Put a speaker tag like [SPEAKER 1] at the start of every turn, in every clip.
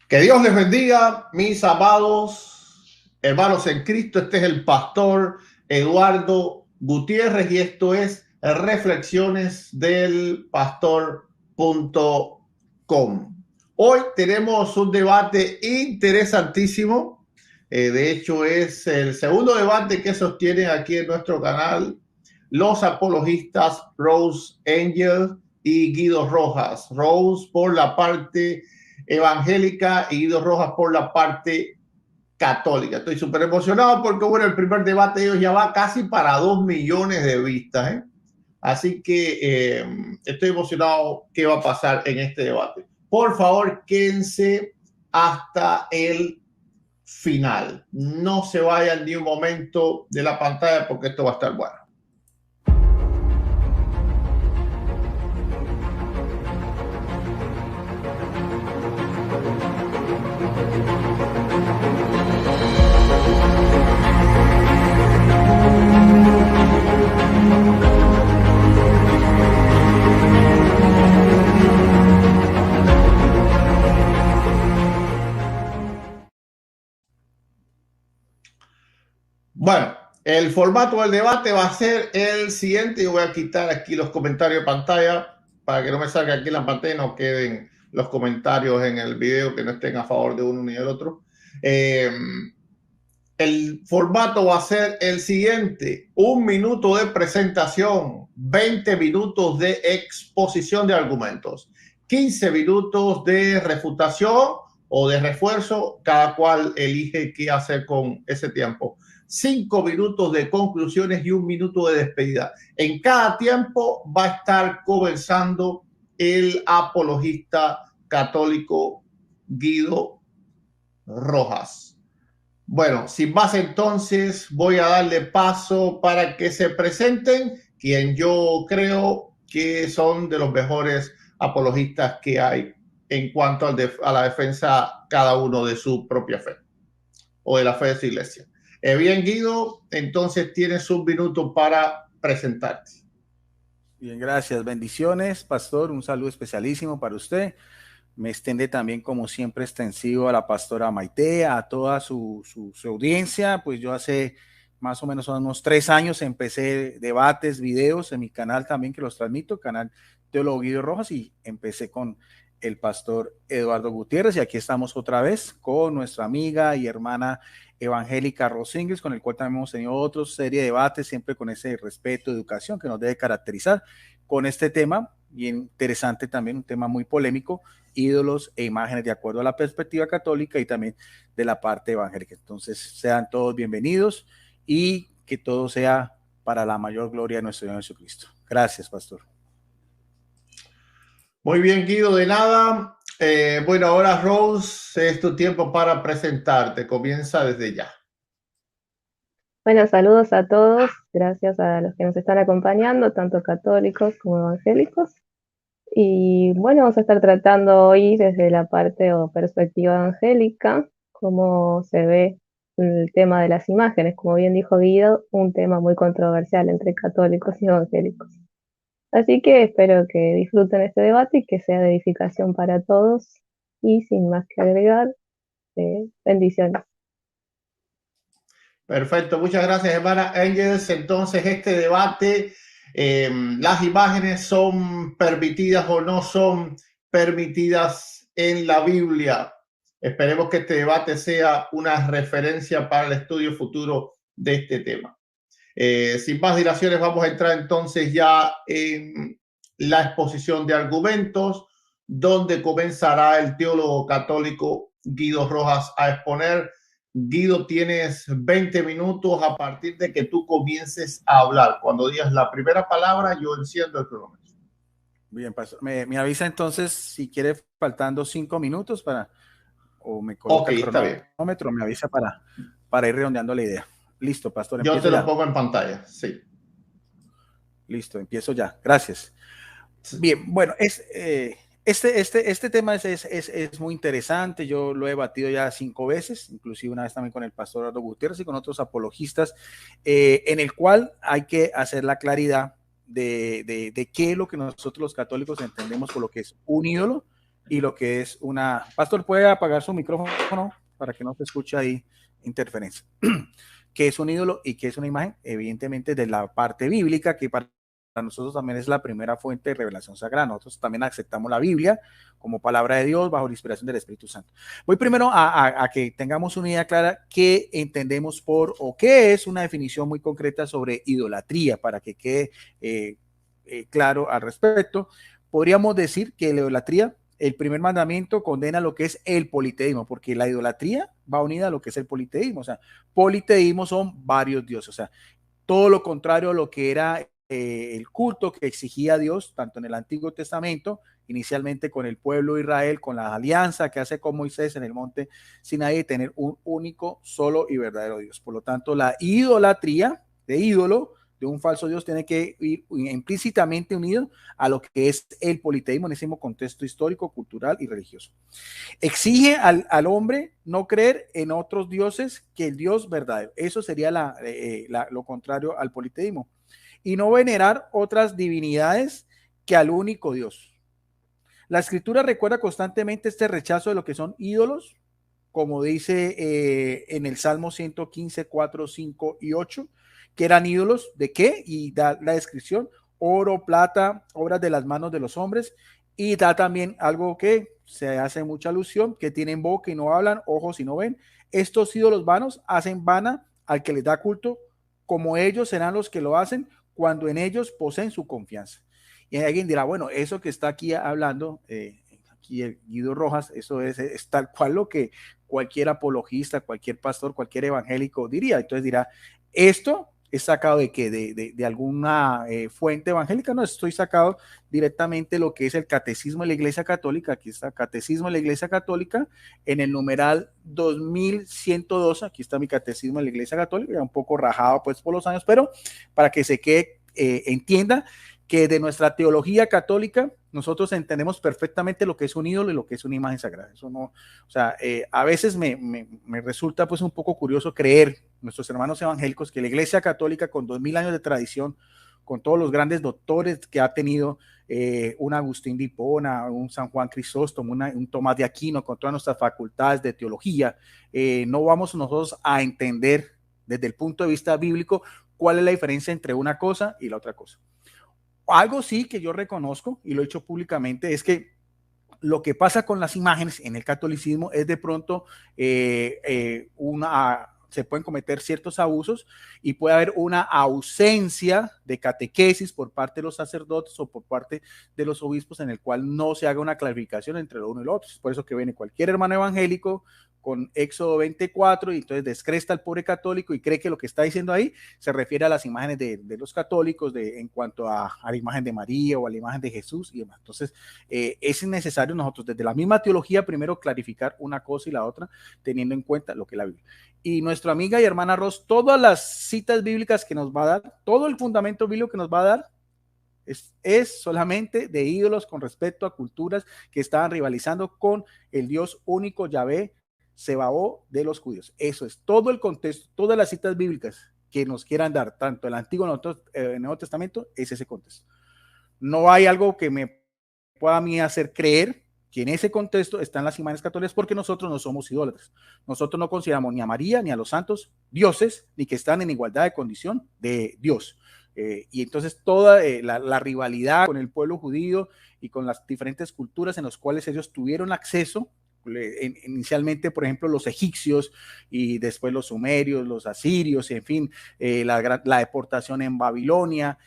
[SPEAKER 1] Que Dios les bendiga, mis amados hermanos en Cristo. Este es el pastor Eduardo Gutiérrez y esto es Reflexiones del Pastor.com. Hoy tenemos un debate interesantísimo. De hecho, es el segundo debate que sostienen aquí en nuestro canal los apologistas Rose Angel y Guido Rojas. Rose por la parte evangélica y Guido Rojas por la parte católica. Estoy súper emocionado porque, bueno, el primer debate de ellos ya va casi para 2 millones de vistas, ¿eh? Así que estoy emocionado qué va a pasar en este debate. Por favor, quédense hasta el final. No se vayan ni un momento de la pantalla porque esto va a estar bueno. Bueno, el formato del debate va a ser el siguiente. Yo voy a quitar aquí los comentarios de pantalla para que no me salga aquí en la pantalla y no queden los comentarios en el video que no estén a favor de uno ni del otro. El formato va a ser el siguiente: 1 minuto de presentación, 20 minutos de exposición de argumentos, 15 minutos de refutación o de refuerzo, cada cual elige qué hacer con ese tiempo. 5 minutos de conclusiones y 1 minuto de despedida. En cada tiempo va a estar comenzando el apologista católico Guido Rojas. Bueno, sin más entonces voy a darle paso para que se presenten quien yo creo que son de los mejores apologistas que hay en cuanto a la defensa cada uno de su propia fe o de la fe de su iglesia. Bien, Guido, entonces tienes 1 minuto para presentarte.
[SPEAKER 2] Bien, gracias. Bendiciones, pastor. Un saludo especialísimo para usted. Me extiende también, como siempre, extensivo a la pastora Maite, a toda su audiencia. Pues yo hace más o menos unos 3 años empecé debates, videos en mi canal también que los transmito, canal Teólogo Guido Rojas, y empecé con el pastor Eduardo Gutiérrez, y aquí estamos otra vez con nuestra amiga y hermana evangélica Rose Ingles, con el cual también hemos tenido otra serie de debates, siempre con ese respeto, educación que nos debe caracterizar, con este tema bien interesante también, un tema muy polémico, ídolos e imágenes de acuerdo a la perspectiva católica y también de la parte evangélica. Entonces, sean todos bienvenidos y que todo sea para la mayor gloria de nuestro Señor Jesucristo. Gracias, pastor.
[SPEAKER 1] Muy bien, Guido, de nada. Bueno, ahora Rose, es tu tiempo para presentarte. Comienza desde ya.
[SPEAKER 3] Bueno, saludos a todos, gracias a los que nos están acompañando, tanto católicos como evangélicos. Y bueno, vamos a estar tratando hoy desde la parte o perspectiva evangélica, cómo se ve el tema de las imágenes, como bien dijo Guido, un tema muy controversial entre católicos y evangélicos. Así que espero que disfruten este debate y que sea de edificación para todos. Y sin más que agregar, bendiciones.
[SPEAKER 1] Perfecto, muchas gracias, hermana Angels. Entonces, este debate, las imágenes son permitidas o no son permitidas en la Biblia. Esperemos que este debate sea una referencia para el estudio futuro de este tema. Sin más dilaciones, vamos a entrar entonces ya en la exposición de argumentos, donde comenzará el teólogo católico Guido Rojas a exponer. Guido, tienes 20 minutos a partir de que tú comiences a hablar. Cuando digas la primera palabra, yo enciendo el cronómetro.
[SPEAKER 2] Bien, pastor. Me avisa entonces si quiere faltando 5 minutos o me coloca el cronómetro, me avisa para ir redondeando la idea. Listo, pastor.
[SPEAKER 1] Yo te lo pongo en pantalla, sí.
[SPEAKER 2] Listo, empiezo ya. Gracias. Bien, bueno, este tema es muy interesante. Yo lo he debatido ya 5 veces, inclusive una vez también con el pastor Eduardo Gutiérrez y con otros apologistas, en el cual hay que hacer la claridad de qué es lo que nosotros los católicos entendemos por lo que es un ídolo, y lo que es una... Pastor, ¿puede apagar su micrófono para que no se escuche ahí interferencia? ¿Qué es un ídolo y qué es una imagen? Evidentemente de la parte bíblica, que para nosotros también es la primera fuente de revelación sagrada. Nosotros también aceptamos la Biblia como palabra de Dios bajo la inspiración del Espíritu Santo. Voy primero a que tengamos una idea clara qué entendemos por o qué es una definición muy concreta sobre idolatría, para que quede claro al respecto. Podríamos decir que la idolatría, el primer mandamiento condena lo que es el politeísmo, porque la idolatría va unida a lo que es el politeísmo. O sea, politeísmo son varios dioses, o sea, todo lo contrario a lo que era el culto que exigía Dios, tanto en el Antiguo Testamento, inicialmente con el pueblo de Israel, con la alianza que hace con Moisés en el monte Sinaí, de tener un único, solo y verdadero Dios. Por lo tanto, la idolatría de ídolo, de un falso Dios, tiene que ir implícitamente unido a lo que es el politeísmo en ese mismo contexto histórico, cultural y religioso. Exige al hombre no creer en otros dioses que el Dios verdadero. Eso sería lo contrario al politeísmo. Y no venerar otras divinidades que al único Dios. La escritura recuerda constantemente este rechazo de lo que son ídolos, como dice en el Salmo 115, 4, 5 y 8, que eran ídolos de qué, y da la descripción: oro, plata, obras de las manos de los hombres, y da también algo que se hace mucha alusión, que tienen boca y no hablan, ojos y no ven. Estos ídolos vanos hacen vana al que les da culto, como ellos serán los que lo hacen cuando en ellos poseen su confianza. Y alguien dirá, bueno, eso que está aquí hablando, aquí el Guido Rojas, eso es tal cual lo que cualquier apologista, cualquier pastor, cualquier evangélico diría. Entonces dirá, esto es sacado de que de alguna fuente evangélica. No, estoy sacado directamente lo que es el Catecismo de la Iglesia Católica. Aquí está, Catecismo de la Iglesia Católica, en el numeral 2112. Aquí está mi Catecismo de la Iglesia Católica, ya un poco rajado pues por los años, pero para que se quede, entienda que de nuestra teología católica nosotros entendemos perfectamente lo que es un ídolo y lo que es una imagen sagrada. Eso no, o sea, a veces me resulta pues un poco curioso creer, nuestros hermanos evangélicos, que la Iglesia Católica, con 2000 años de tradición, con todos los grandes doctores que ha tenido, un Agustín de Hipona, un San Juan Crisóstomo, un Tomás de Aquino, con todas nuestras facultades de teología, no vamos nosotros a entender desde el punto de vista bíblico cuál es la diferencia entre una cosa y la otra cosa. Algo sí que yo reconozco y lo he hecho públicamente es que lo que pasa con las imágenes en el catolicismo es de pronto se pueden cometer ciertos abusos y puede haber una ausencia de catequesis por parte de los sacerdotes o por parte de los obispos, en el cual no se haga una clarificación entre lo uno y lo otro. Es por eso que viene cualquier hermano evangélico con Éxodo 24 y entonces descresta al pobre católico y cree que lo que está diciendo ahí se refiere a las imágenes de los católicos en cuanto a la imagen de María o a la imagen de Jesús y demás. Entonces es necesario nosotros desde la misma teología primero clarificar una cosa y la otra, teniendo en cuenta lo que es la Biblia. Y nuestra amiga y hermana Ros, todas las citas bíblicas que nos va a dar, todo el fundamento bíblico que nos va a dar, es solamente de ídolos con respecto a culturas que estaban rivalizando con el Dios único Yahvé Sebaot de los judíos. Eso es todo el contexto, todas las citas bíblicas que nos quieran dar, tanto el Antiguo como el Nuevo Testamento, es ese contexto. No hay algo que me pueda a mí hacer creer que en ese contexto están las imágenes católicas, porque nosotros no somos idólatras. Nosotros no consideramos ni a María ni a los santos dioses, ni que están en igualdad de condición de Dios. Y entonces toda la rivalidad con el pueblo judío y con las diferentes culturas en las cuales ellos tuvieron acceso, inicialmente, por ejemplo, los egipcios y después los sumerios, los asirios, en fin, la deportación en Babilonia,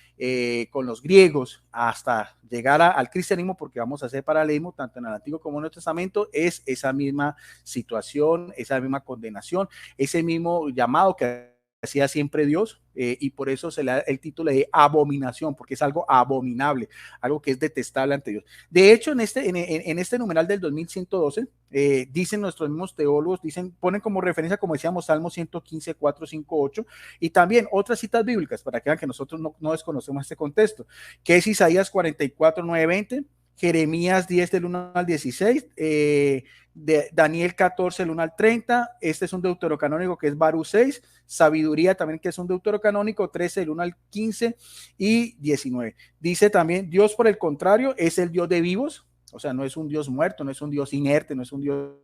[SPEAKER 2] con los griegos, hasta llegar al cristianismo, porque vamos a hacer paralelismo tanto en el Antiguo como en el Nuevo Testamento, es esa misma situación, esa misma condenación, ese mismo llamado que hacía siempre Dios, y por eso se le da el título de abominación, porque es algo abominable, algo que es detestable ante Dios. De hecho, en este numeral del 2112, dicen nuestros mismos teólogos, ponen como referencia, como decíamos, Salmo 115, 4, 5, 8, y también otras citas bíblicas, para que vean que nosotros no desconocemos este contexto, que es Isaías 44, 9, 20, Jeremías 10 del 1 al 16, de Daniel 14 del 1 al 30, este es un deuterocanónico que es Baruch 6, Sabiduría también que es un deuterocanónico 13 del 1 al 15 y 19. Dice también, Dios por el contrario es el Dios de vivos, O sea, no es un Dios muerto, no es un Dios inerte, no es un Dios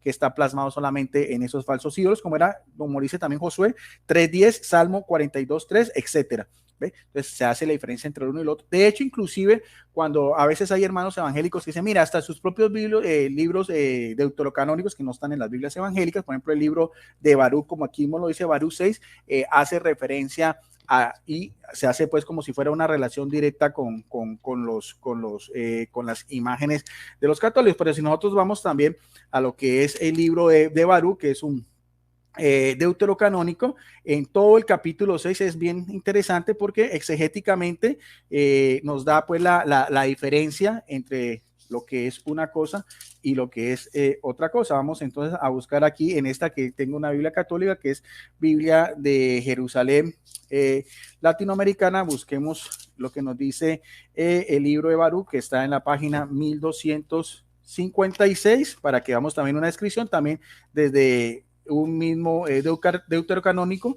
[SPEAKER 2] que está plasmado solamente en esos falsos ídolos, como dice también Josué 3:10, Salmo 42:3, etcétera. ¿Ve? Entonces se hace la diferencia entre el uno y el otro. De hecho, inclusive cuando a veces hay hermanos evangélicos que dicen, mira, hasta sus propios libros deuterocanónicos que no están en las Biblias evangélicas, por ejemplo, el libro de Baruch, como aquí mismo lo dice Baruch 6, hace referencia y se hace pues como si fuera una relación directa con las imágenes de los católicos. Pero si nosotros vamos también a lo que es el libro de Baruch, que es un deuterocanónico, en todo el capítulo 6 es bien interesante porque exegéticamente nos da pues la diferencia entre lo que es una cosa y lo que es otra cosa. Vamos entonces a buscar aquí en esta que tengo una Biblia católica, que es Biblia de Jerusalén latinoamericana. Busquemos lo que nos dice el libro de Baruch, que está en la página 1256, para que veamos también una descripción, también desde un mismo deuterocanónico,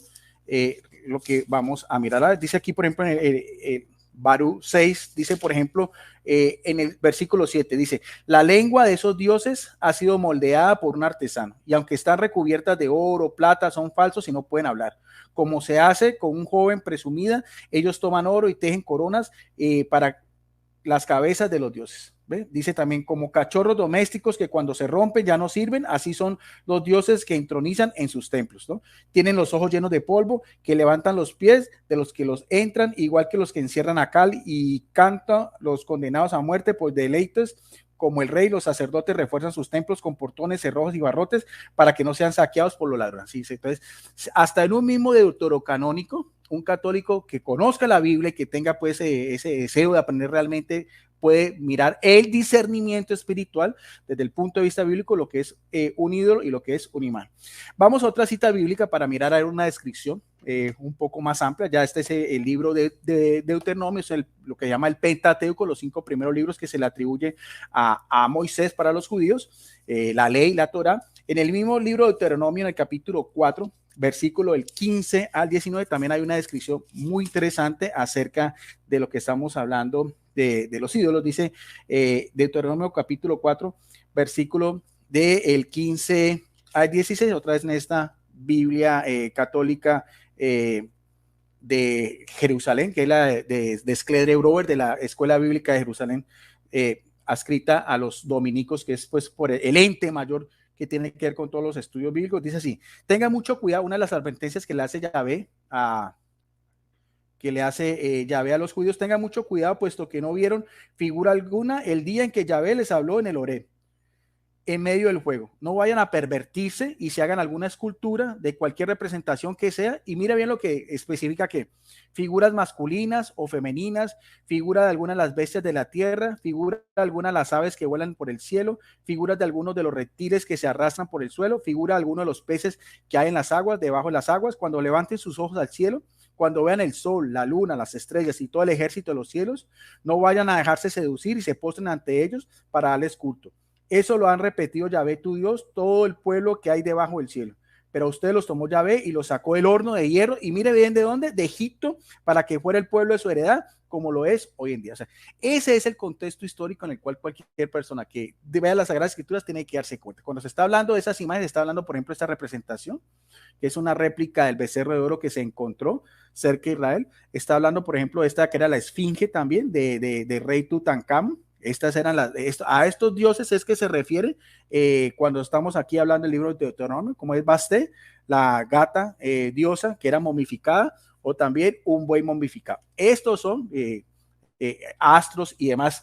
[SPEAKER 2] lo que vamos a mirar. Dice aquí, por ejemplo, en Baruch 6, dice, por ejemplo, en el versículo 7, dice, la lengua de esos dioses ha sido moldeada por un artesano, y aunque están recubiertas de oro, plata, son falsos y no pueden hablar. Como se hace con un joven presumida, ellos toman oro y tejen coronas para las cabezas de los dioses. ¿Ve? Dice también, como cachorros domésticos que cuando se rompen ya no sirven, así son los dioses que entronizan en sus templos, ¿no? Tienen los ojos llenos de polvo, que levantan los pies de los que los entran, igual que los que encierran a cal, y cantan los condenados a muerte por deleites. Como el rey, los sacerdotes refuerzan sus templos con portones, cerrojos y barrotes para que no sean saqueados por los ladrones. ¿Sí? Entonces, hasta en un mismo deuterocanónico, un católico que conozca la Biblia y que tenga pues ese deseo de aprender realmente, puede mirar el discernimiento espiritual desde el punto de vista bíblico, lo que es un ídolo y lo que es un imán. Vamos a otra cita bíblica para mirar a una descripción un poco más amplia. Ya este es el libro de Deuteronomio, es lo que llama el Pentateuco, los 5 primeros libros que se le atribuye a Moisés para los judíos, la ley, la Torá. En el mismo libro de Deuteronomio, en el capítulo 4, versículo del 15 al 19, también hay una descripción muy interesante acerca de lo que estamos hablando de los ídolos. Dice Deuteronomio capítulo 4, versículo del 15 al 16, otra vez en esta Biblia católica de Jerusalén, que es la de Scledre Brower, de la Escuela Bíblica de Jerusalén, adscrita a los dominicos, que es pues por el ente mayor que tiene que ver con todos los estudios bíblicos. Dice así: tenga mucho cuidado. Una de las advertencias que le hace Yahvé a los judíos: tenga mucho cuidado, puesto que no vieron figura alguna el día en que Yahvé les habló en el Horeb, en medio del fuego. No vayan a pervertirse y se hagan alguna escultura de cualquier representación que sea. Y mira bien lo que especifica: que figuras masculinas o femeninas, figura de algunas de las bestias de la tierra, figura de algunas de las aves que vuelan por el cielo, figuras de algunos de los reptiles que se arrastran por el suelo, figura de algunos de los peces que hay en las aguas, debajo de las aguas. Cuando levanten sus ojos al cielo, cuando vean el sol, la luna, las estrellas y todo el ejército de los cielos, no vayan a dejarse seducir y se postren ante ellos para darles culto. Eso lo han repetido Yahvé tu Dios, todo el pueblo que hay debajo del cielo. Pero usted los tomó Yahvé y los sacó del horno de hierro, y mire bien de dónde, de Egipto, para que fuera el pueblo de su heredad, como lo es hoy en día. O sea, ese es el contexto histórico en el cual cualquier persona que vea las Sagradas Escrituras tiene que darse cuenta. Cuando se está hablando de esas imágenes, se está hablando, por ejemplo, de esta representación, que es una réplica del becerro de oro que se encontró cerca de Israel. Está hablando, por ejemplo, de esta que era la esfinge también de rey Tutankamón. Estas eran a estos dioses es que se refiere cuando estamos aquí hablando del libro de Deuteronomio, como es Basté, la gata diosa que era momificada, o también un buey momificado. Estos son astros y demás,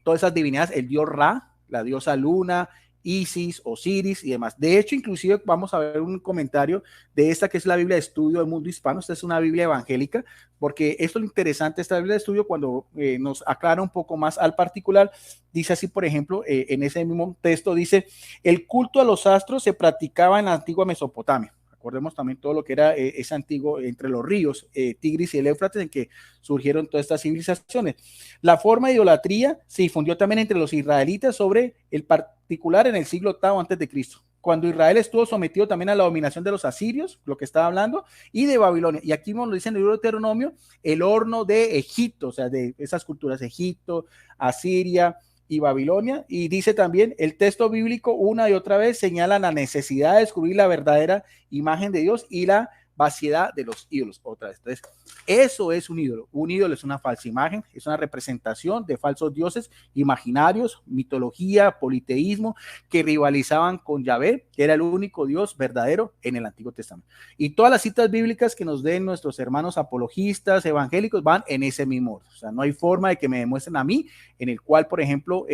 [SPEAKER 2] todas esas divinidades, el dios Ra, la diosa Luna, Isis, Osiris y demás. De hecho, inclusive vamos a ver un comentario de esta que es la Biblia de Estudio del Mundo Hispano. Esta es una Biblia evangélica, porque esto es lo interesante, esta Biblia de Estudio, cuando nos aclara un poco más al particular. Dice así, por ejemplo, en ese mismo texto dice: el culto a los astros se practicaba en la antigua Mesopotamia. Recordemos también todo lo que era ese antiguo, entre los ríos Tigris y el Éufrates, en que surgieron todas estas civilizaciones. La forma de idolatría se difundió también entre los israelitas, sobre el particular en el siglo VIII antes de Cristo, cuando Israel estuvo sometido también a la dominación de los asirios, lo que estaba hablando, y de Babilonia. Y aquí nos lo dice en el libro de Deuteronomio: el horno de Egipto, o sea, de esas culturas, Egipto, Asiria y Babilonia. Y dice también, el texto bíblico una y otra vez señala la necesidad de descubrir la verdadera imagen de Dios y la vaciedad de los ídolos. Otra vez. Entonces, eso es un ídolo. Un ídolo es una falsa imagen, es una representación de falsos dioses imaginarios, mitología, politeísmo, que rivalizaban con Yahvé, que era el único Dios verdadero en el Antiguo Testamento. Y todas las citas bíblicas que nos den nuestros hermanos apologistas, evangélicos, van en ese mismo orden. O sea, no hay forma de que me demuestren a mí en el cual, por ejemplo,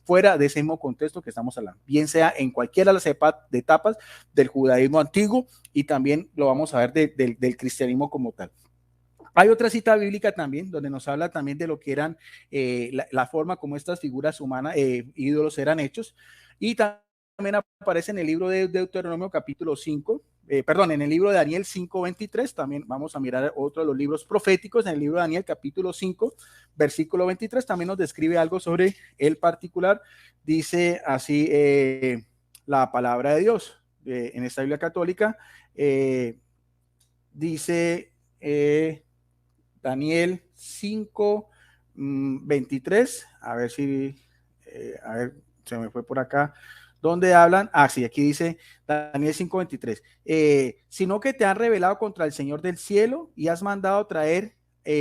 [SPEAKER 2] fuera de ese mismo contexto que estamos hablando, bien sea en cualquiera de las etapas del judaísmo antiguo, y también lo vamos a ver del cristianismo como tal. Hay otra cita bíblica también donde nos habla también de lo que eran la forma como estas figuras humanas, ídolos, eran hechos, y también aparece en el libro de Deuteronomio capítulo 5, en el libro de Daniel 5:23. También vamos a mirar otro de los libros proféticos. En el libro de Daniel capítulo 5 versículo 23 también nos describe algo sobre el particular. Dice así la palabra de Dios en esta Biblia católica. Dice Daniel 5:23, a ver si, se me fue por acá, donde hablan, sí, aquí dice Daniel 5:23, sino que te han rebelado contra el Señor del cielo y has mandado traer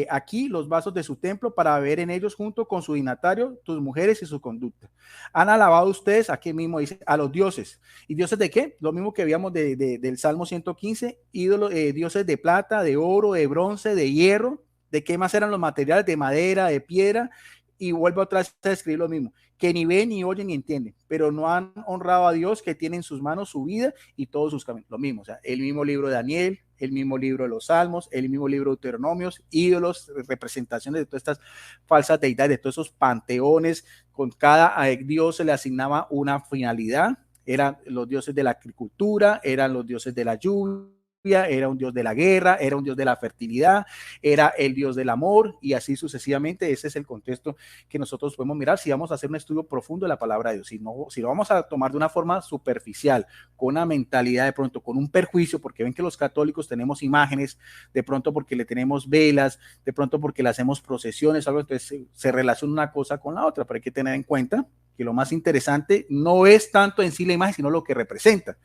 [SPEAKER 2] aquí los vasos de su templo para beber en ellos junto con su dignatario, tus mujeres y su conducta. Han alabado ustedes, aquí mismo dice, a los dioses. ¿Y dioses de qué? Lo mismo que veíamos del Salmo 115, ídolos, dioses de plata, de oro, de bronce, de hierro. ¿De qué más eran los materiales? De madera, de piedra. Y vuelvo otra vez a escribir lo mismo, que ni ven, ni oyen, ni entienden, pero no han honrado a Dios, que tiene en sus manos su vida y todos sus caminos. Lo mismo, o sea, el mismo libro de Daniel, el mismo libro de los Salmos, el mismo libro de Deuteronomios, ídolos, representaciones de todas estas falsas deidades, de todos esos panteones. Con cada dios se le asignaba una finalidad. Eran los dioses de la agricultura, eran los dioses de la lluvia, era un dios de la guerra, era un dios de la fertilidad, era el dios del amor, y así sucesivamente. Ese es el contexto que nosotros podemos mirar si vamos a hacer un estudio profundo de la palabra de Dios. Si lo vamos a tomar de una forma superficial, con una mentalidad de pronto, con un perjuicio, porque ven que los católicos tenemos imágenes, de pronto porque le tenemos velas, de pronto porque le hacemos procesiones, algo, entonces se relaciona una cosa con la otra, pero hay que tener en cuenta que lo más interesante no es tanto en sí la imagen, sino lo que representa.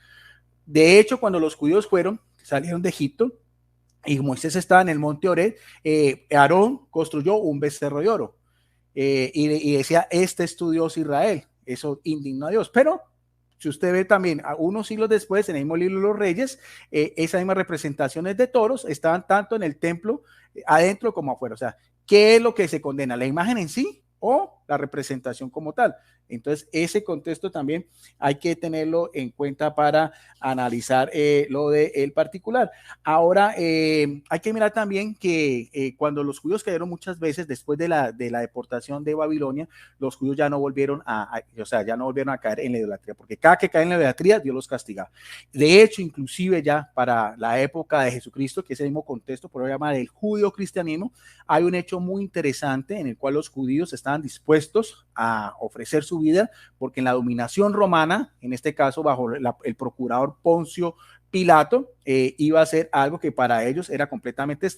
[SPEAKER 2] De hecho, cuando los judíos salieron de Egipto y Moisés estaba en el monte Oreb, Aarón construyó un becerro de oro y decía, este es tu Dios Israel. Eso indignó a Dios. Pero si usted ve también, unos siglos después, en el mismo libro de los Reyes, esas mismas representaciones de toros estaban tanto en el templo adentro como afuera. O sea, ¿qué es lo que se condena? ¿La imagen en sí o la representación como tal? Entonces, ese contexto también hay que tenerlo en cuenta para analizar lo del particular. Ahora, hay que mirar también que cuando los judíos cayeron muchas veces después de la deportación de Babilonia, los judíos ya no volvieron ya no volvieron a caer en la idolatría, porque cada que caen en la idolatría, Dios los castigaba. De hecho, inclusive ya para la época de Jesucristo, que es el mismo contexto, por lo llamar el judío-cristianismo, hay un hecho muy interesante en el cual los judíos estaban dispuestos a ofrecer su vida, porque en la dominación romana, en este caso bajo el procurador Poncio Pilato, iba a ser algo que para ellos era completamente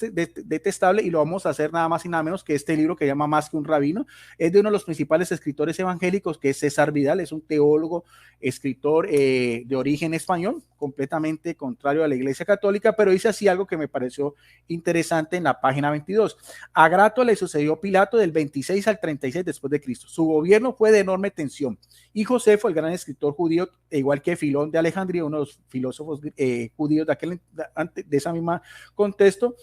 [SPEAKER 2] detestable, y lo vamos a hacer nada más y nada menos que este libro que llama Más que un rabino. Es de uno de los principales escritores evangélicos, que es César Vidal. Es un teólogo, escritor de origen español, completamente contrario a la Iglesia Católica, pero dice así algo que me pareció interesante en la página 22. A Grato le sucedió Pilato del 26 al 36 después de Cristo. Su gobierno fue de enorme tensión, y Josefo, el gran escritor judío, igual que Filón de Alejandría, uno de los filósofos judíos de esa misma contexto,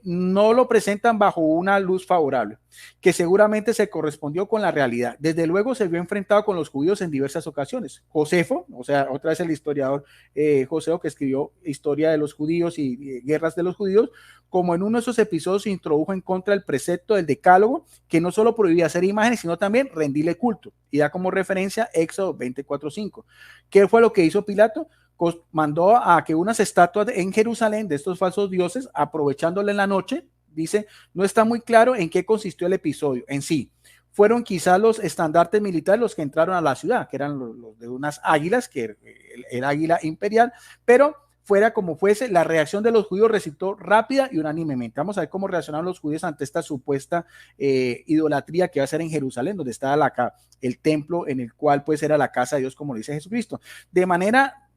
[SPEAKER 2] no lo presentan bajo una luz favorable, que seguramente se correspondió con la realidad. Desde luego se vio enfrentado con los judíos en diversas ocasiones. Josefo, o sea, otra vez el historiador Joseo, que escribió Historia de los Judíos y Guerras de los Judíos, como en uno de esos episodios se introdujo en contra del precepto del decálogo, que no solo prohibía hacer imágenes, sino también rendirle culto, y da como referencia Éxodo 24:5. ¿Qué fue lo que hizo Pilato? Mandó a que unas estatuas en Jerusalén de estos falsos dioses, aprovechándole en la noche. Dice, no está muy claro en qué consistió el episodio en sí. Fueron quizás los estandartes militares los que entraron a la ciudad, que eran los de unas águilas, que el águila imperial, pero fuera como fuese, la reacción de los judíos resultó rápida y unánimemente. Vamos a ver cómo reaccionaron los judíos ante esta supuesta idolatría que va a ser en Jerusalén, donde estaba el templo en el cual pues era la casa de Dios, como dice Jesucristo. De manera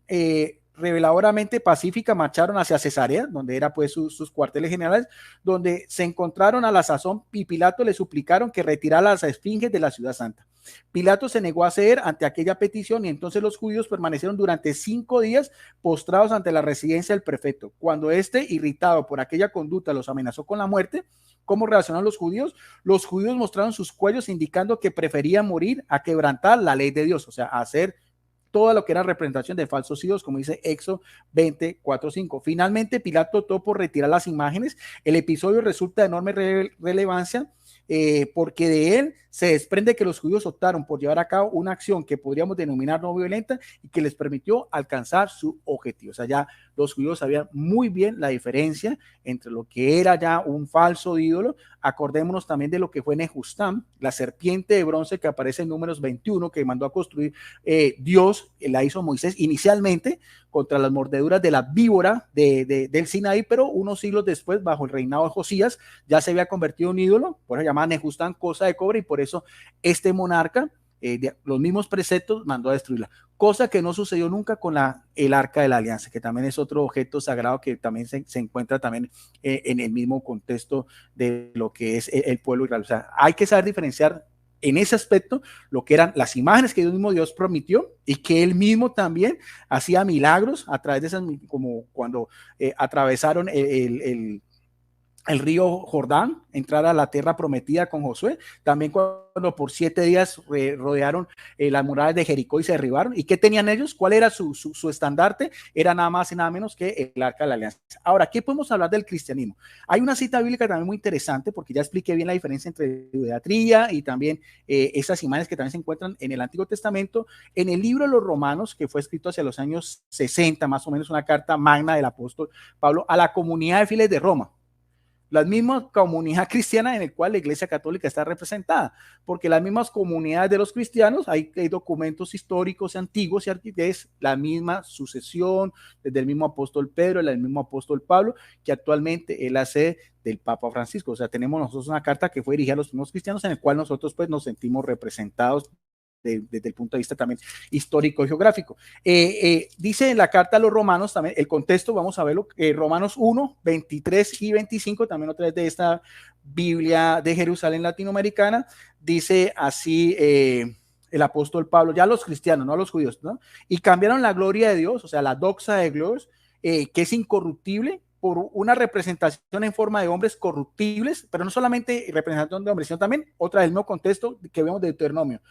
[SPEAKER 2] reveladoramente pacífica marcharon hacia Cesarea, donde era pues sus cuarteles generales, donde se encontraron a la sazón y Pilato le suplicaron que retirara las esfinges de la ciudad santa. Pilato se negó a ceder ante aquella petición y entonces los judíos permanecieron durante 5 días postrados ante la residencia del prefecto. Cuando este, irritado por aquella conducta, los amenazó con la muerte, ¿cómo reaccionaron los judíos? Los judíos mostraron sus cuellos indicando que preferían morir a quebrantar la ley de Dios, o sea, a hacer todo lo que era representación de falsos ídolos, como dice Éxodo 24:5. Finalmente, Pilato optó por retirar las imágenes. El episodio resulta de enorme relevancia porque de él se desprende que los judíos optaron por llevar a cabo una acción que podríamos denominar no violenta y que les permitió alcanzar su objetivo. O sea, ya los judíos sabían muy bien la diferencia entre lo que era ya un falso ídolo. Acordémonos también de lo que fue Nehustán, la serpiente de bronce que aparece en Números 21, que mandó a construir Dios, la hizo Moisés inicialmente contra las mordeduras de la víbora del Sinaí, pero unos siglos después, bajo el reinado de Josías, ya se había convertido en ídolo, por eso llamaba Nehustán cosa de cobre, y por eso este monarca, los mismos preceptos, mandó a destruirla, cosa que no sucedió nunca con el Arca de la Alianza, que también es otro objeto sagrado que también se encuentra también en el mismo contexto de lo que es el pueblo israelí. O sea, hay que saber diferenciar en ese aspecto lo que eran las imágenes que Dios prometió y que él mismo también hacía milagros a través de esas, como cuando atravesaron el río Jordán, entrar a la tierra prometida con Josué, también cuando por 7 días rodearon las murallas de Jericó y se derribaron. ¿Y qué tenían ellos? ¿Cuál era su estandarte? Era nada más y nada menos que el Arca de la Alianza. Ahora, ¿qué podemos hablar del cristianismo? Hay una cita bíblica también muy interesante, porque ya expliqué bien la diferencia entre idolatría y también esas imágenes que también se encuentran en el Antiguo Testamento. En el libro de los Romanos, que fue escrito hacia los años 60, más o menos, una carta magna del apóstol Pablo a la comunidad de fieles de Roma, la misma comunidad cristiana en la cual la Iglesia Católica está representada, porque las mismas comunidades de los cristianos, hay documentos históricos antiguos y es la misma sucesión desde el mismo apóstol Pedro, el mismo apóstol Pablo, que actualmente es la sede del Papa Francisco. O sea, tenemos nosotros una carta que fue dirigida a los primeros cristianos en el cual nosotros pues nos sentimos representados desde el punto de vista también histórico y geográfico. Dice en la carta a los romanos también, el contexto, vamos a verlo, Romanos 1, 23 y 25, también otra vez de esta Biblia de Jerusalén latinoamericana, dice así el apóstol Pablo, ya a los cristianos, no a los judíos, ¿no? Y cambiaron la gloria de Dios, o sea, la doxa de Dios, que es incorruptible, por una representación en forma de hombres corruptibles, pero no solamente representación de hombres, sino también otra del mismo contexto que vemos de Deuteronomio,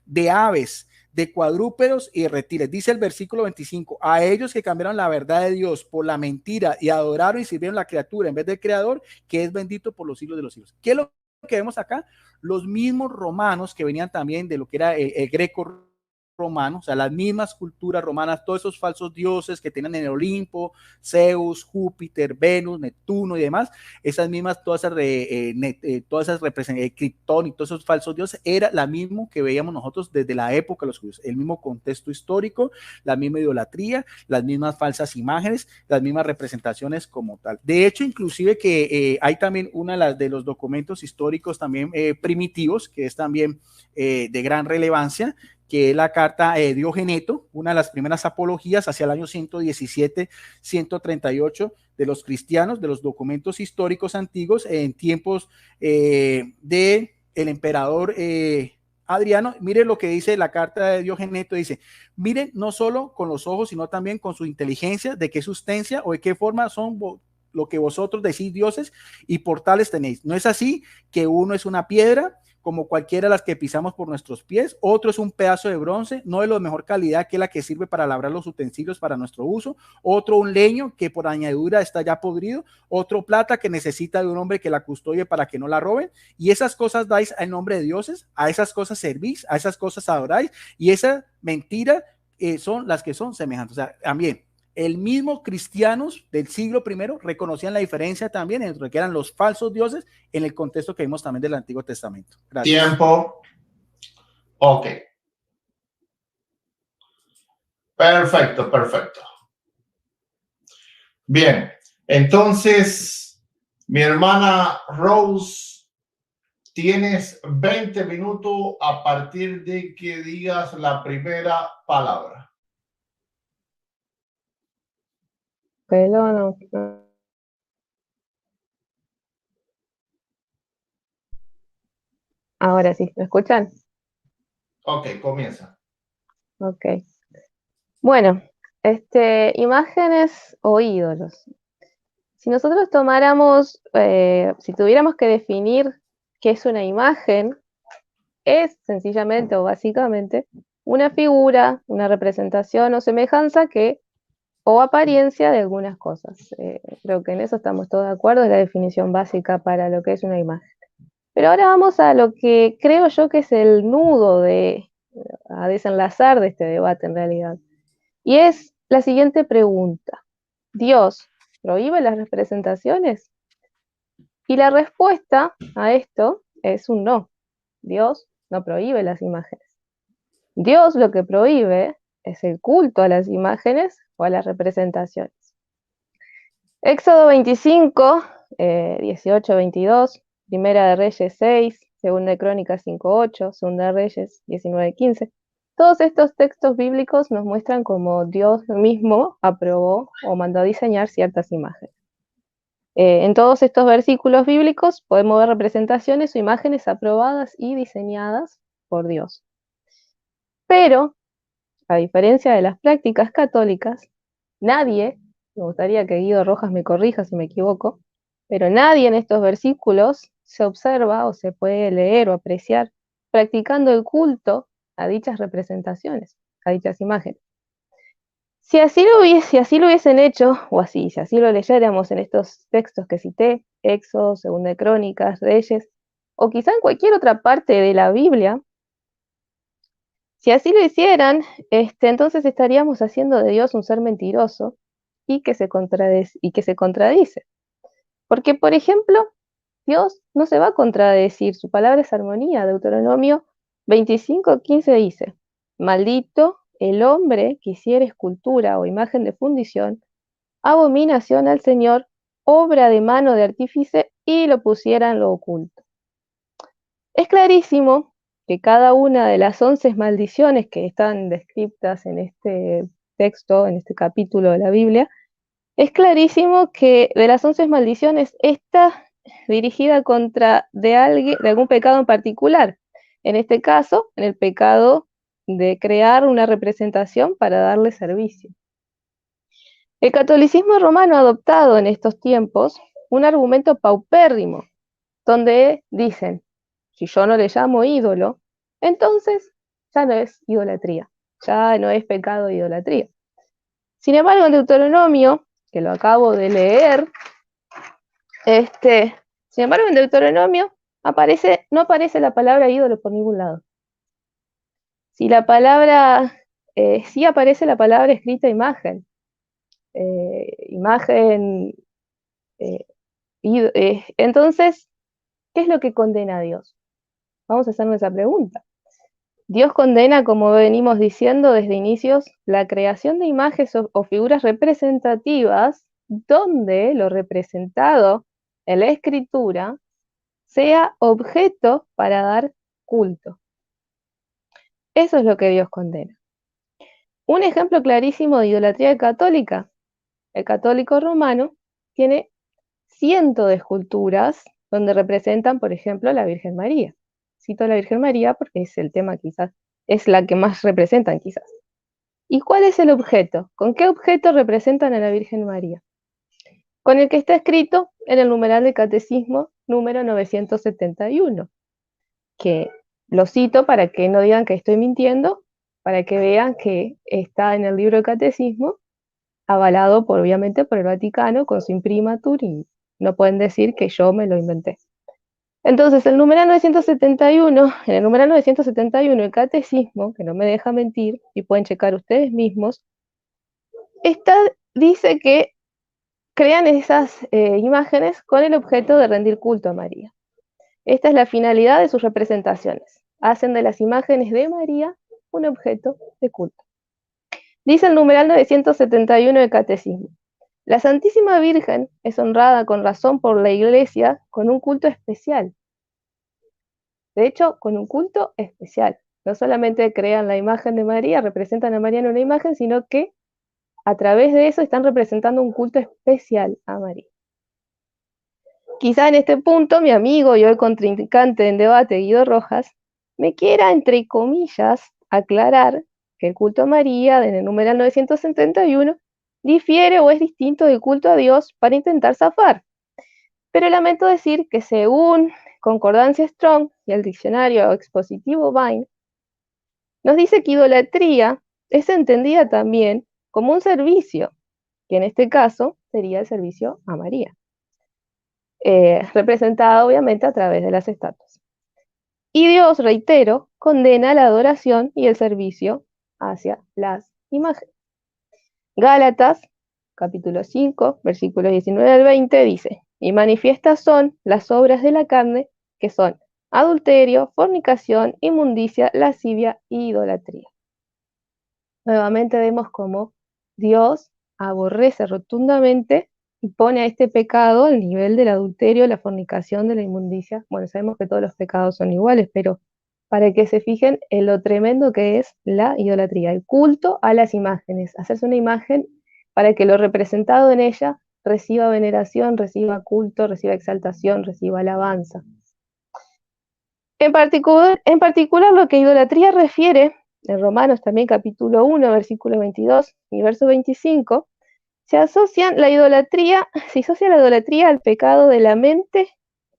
[SPEAKER 2] de aves, de cuadrúpedos y de reptiles. Dice el versículo 25, a ellos que cambiaron la verdad de Dios por la mentira y adoraron y sirvieron la criatura en vez del creador, que es bendito por los siglos de los siglos. ¿Qué es lo que vemos acá? Los mismos romanos que venían también de lo que era el greco romano, o sea, las mismas culturas romanas, todos esos falsos dioses que tenían en el Olimpo, Zeus, Júpiter, Venus, Neptuno y demás, esas mismas, todas esas representaciones, Krypton y todos esos falsos dioses, era la misma que veíamos nosotros desde la época de los judíos, el mismo contexto histórico, la misma idolatría, las mismas falsas imágenes, las mismas representaciones como tal. De hecho, inclusive que hay también una de los documentos históricos también primitivos, que es también de gran relevancia, que es la carta Diogeneto, una de las primeras apologías hacia el año 117-138 de los cristianos, de los documentos históricos antiguos en tiempos de el emperador Adriano. Miren lo que dice la carta de Diogeneto, dice, miren no solo con los ojos, sino también con su inteligencia, de qué sustancia o de qué forma son lo que vosotros decís dioses y por tales tenéis. No es así que uno es una piedra, como cualquiera de las que pisamos por nuestros pies, otro es un pedazo de bronce, no de la mejor calidad que la que sirve para labrar los utensilios para nuestro uso, otro un leño que por añadidura está ya podrido, otro plata que necesita de un hombre que la custodie para que no la roben, y esas cosas dais al nombre de dioses, a esas cosas servís, a esas cosas adoráis, y esa mentira son las que son semejantes. O sea, también el mismo cristianos del siglo I reconocían la diferencia también entre lo que eran los falsos dioses en el contexto que vimos también del Antiguo Testamento.
[SPEAKER 1] Gracias. Tiempo. Ok. Perfecto, perfecto. Bien, entonces, mi hermana Rose, tienes 20 minutos a partir de que digas la primera palabra.
[SPEAKER 3] Pero no. Ahora sí, ¿me escuchan?
[SPEAKER 1] Ok, comienza.
[SPEAKER 3] Ok. Bueno, imágenes o ídolos. Si nosotros tomáramos, si tuviéramos que definir qué es una imagen, es sencillamente o básicamente una figura, una representación o semejanza o apariencia de algunas cosas. Creo que en eso estamos todos de acuerdo, es la definición básica para lo que es una imagen. Pero ahora vamos a lo que creo yo que es el nudo a desenlazar de este debate en realidad. Y es la siguiente pregunta. ¿Dios prohíbe las representaciones? Y la respuesta a esto es un no. Dios no prohíbe las imágenes. Dios lo que prohíbe es el culto a las imágenes o a las representaciones. Éxodo 25, 18-22, Primera de Reyes 6, Segunda de Crónicas 5:8, Segunda de Reyes 19:15. Todos estos textos bíblicos nos muestran cómo Dios mismo aprobó o mandó a diseñar ciertas imágenes. En todos estos versículos bíblicos podemos ver representaciones o imágenes aprobadas y diseñadas por Dios. Pero, a diferencia de las prácticas católicas, nadie, me gustaría que Guido Rojas me corrija si me equivoco, pero nadie en estos versículos se observa o se puede leer o apreciar practicando el culto a dichas representaciones, a dichas imágenes. Si así lo hubiesen hecho, si así lo leyéramos en estos textos que cité, Éxodo, Segunda de Crónicas, Reyes, o quizá en cualquier otra parte de la Biblia, si así lo hicieran, entonces estaríamos haciendo de Dios un ser mentiroso y que se contradice. Porque, por ejemplo, Dios no se va a contradecir, su palabra es armonía. Deuteronomio 25:15 dice: maldito el hombre que hiciere escultura o imagen de fundición, abominación al Señor, obra de mano de artífice, y lo pusiera en lo oculto. Es clarísimo que cada una de las 11 maldiciones que están descritas en este texto, en este capítulo de la Biblia, es clarísimo que de las 11 maldiciones, esta dirigida contra de algún pecado en particular. En este caso, en el pecado de crear una representación para darle servicio. El catolicismo romano ha adoptado en estos tiempos un argumento paupérrimo, donde dicen: si yo no le llamo ídolo, entonces ya no es idolatría, ya no es pecado de idolatría. Sin embargo, en Deuteronomio, que lo acabo de leer, sin embargo, en Deuteronomio no aparece la palabra ídolo por ningún lado. Sí aparece la palabra escrita imagen. Entonces, ¿qué es lo que condena a Dios? Vamos a hacernos esa pregunta. Dios condena, como venimos diciendo desde inicios, la creación de imágenes o figuras representativas donde lo representado en la escritura sea objeto para dar culto. Eso es lo que Dios condena. Un ejemplo clarísimo de idolatría católica: el católico romano tiene cientos de esculturas donde representan, por ejemplo, a la Virgen María. Cito a la Virgen María porque es el tema, quizás, es la que más representan quizás. ¿Y cuál es el objeto? ¿Con qué objeto representan a la Virgen María? Con el que está escrito en el numeral del Catecismo número 971, que lo cito para que no digan que estoy mintiendo, para que vean que está en el libro del Catecismo, avalado obviamente por el Vaticano con su imprimatur, y no pueden decir que yo me lo inventé. Entonces, en el numeral 971 el Catecismo, que no me deja mentir, y pueden checar ustedes mismos, dice que crean esas imágenes con el objeto de rendir culto a María. Esta es la finalidad de sus representaciones. Hacen de las imágenes de María un objeto de culto. Dice el numeral 971 del Catecismo: La Santísima Virgen es honrada con razón por la Iglesia con un culto especial. De hecho, con un culto especial. No solamente crean la imagen de María, representan a María en una imagen, sino que a través de eso están representando un culto especial a María. Quizá en este punto mi amigo y hoy contrincante en debate, Guido Rojas, me quiera, entre comillas, aclarar que el culto a María, en el numeral 971, difiere o es distinto del culto a Dios para intentar zafar. Pero lamento decir que según Concordancia Strong y el diccionario expositivo Vine, nos dice que idolatría es entendida también como un servicio, que en este caso sería el servicio a María, representado obviamente a través de las estatuas. Y Dios, reitero, condena la adoración y el servicio hacia las imágenes. Gálatas, capítulo 5, versículos 19 al 20, dice: y manifiestas son las obras de la carne, que son adulterio, fornicación, inmundicia, lascivia y idolatría. Nuevamente vemos cómo Dios aborrece rotundamente y pone a este pecado al nivel del adulterio, la fornicación, de la inmundicia. Bueno, sabemos que todos los pecados son iguales, pero para que se fijen en lo tremendo que es la idolatría, el culto a las imágenes, hacerse una imagen para que lo representado en ella reciba veneración, reciba culto, reciba exaltación, reciba alabanza. En particular lo que idolatría refiere, en Romanos también capítulo 1, versículo 22 y verso 25, se asocia la idolatría al pecado de la mente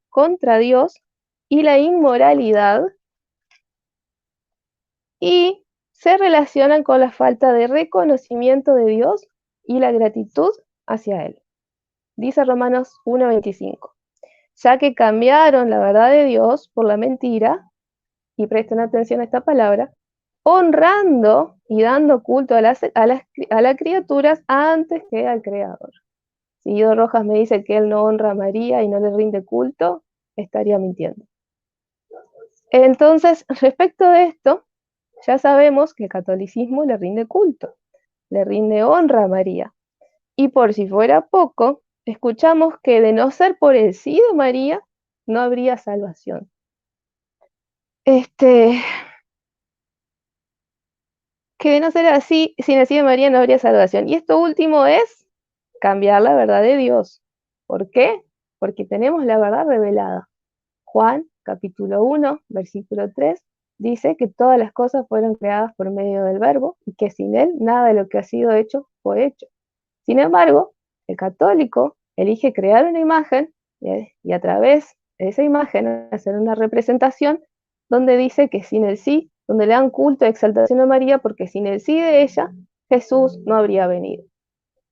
[SPEAKER 3] contra Dios y la inmoralidad, y se relacionan con la falta de reconocimiento de Dios y la gratitud hacia Él. Dice Romanos 1:25, ya que cambiaron la verdad de Dios por la mentira, y presten atención a esta palabra, honrando y dando culto a las criaturas antes que al Creador. Si Guido Rojas me dice que él no honra a María y no le rinde culto, estaría mintiendo. Entonces, respecto de esto, ya sabemos que el catolicismo le rinde culto, le rinde honra a María. Y por si fuera poco, escuchamos que de no ser por el sí de María, no habría salvación. Que de no ser así, sin el sí de María no habría salvación. Y esto último es cambiar la verdad de Dios. ¿Por qué? Porque tenemos la verdad revelada. Juan, capítulo 1, versículo 3, dice que todas las cosas fueron creadas por medio del Verbo y que sin él nada de lo que ha sido hecho fue hecho. Sin embargo, el católico elige crear una imagen y a través de esa imagen hacer una representación donde dice que sin el sí, donde le dan culto y exaltación a María, porque sin el sí de ella, Jesús no habría venido.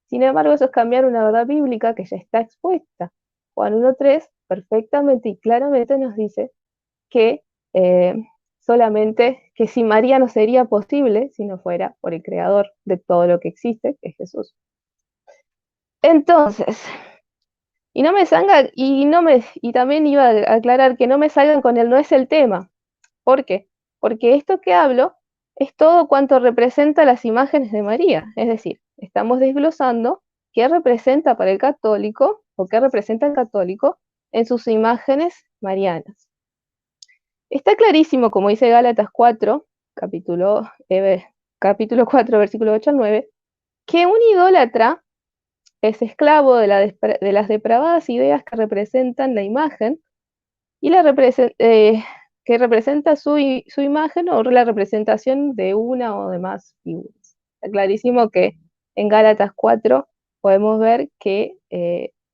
[SPEAKER 3] Sin embargo, eso es cambiar una verdad bíblica que ya está expuesta. Juan 1:3 perfectamente y claramente nos dice que solamente que sin María no sería posible si no fuera por el creador de todo lo que existe, que es Jesús. Entonces, y también iba a aclarar que no me salgan con el no es el tema. ¿Por qué? Porque esto que hablo es todo cuanto representa las imágenes de María. Es decir, estamos desglosando qué representa para el católico o qué representa el católico en sus imágenes marianas. Está clarísimo, como dice Gálatas 4, capítulo 4, versículo 8 al 9, que un idólatra es esclavo de las depravadas ideas que representan la imagen y que representa su imagen o la representación de una o de más figuras. Está clarísimo que en Gálatas 4 podemos ver que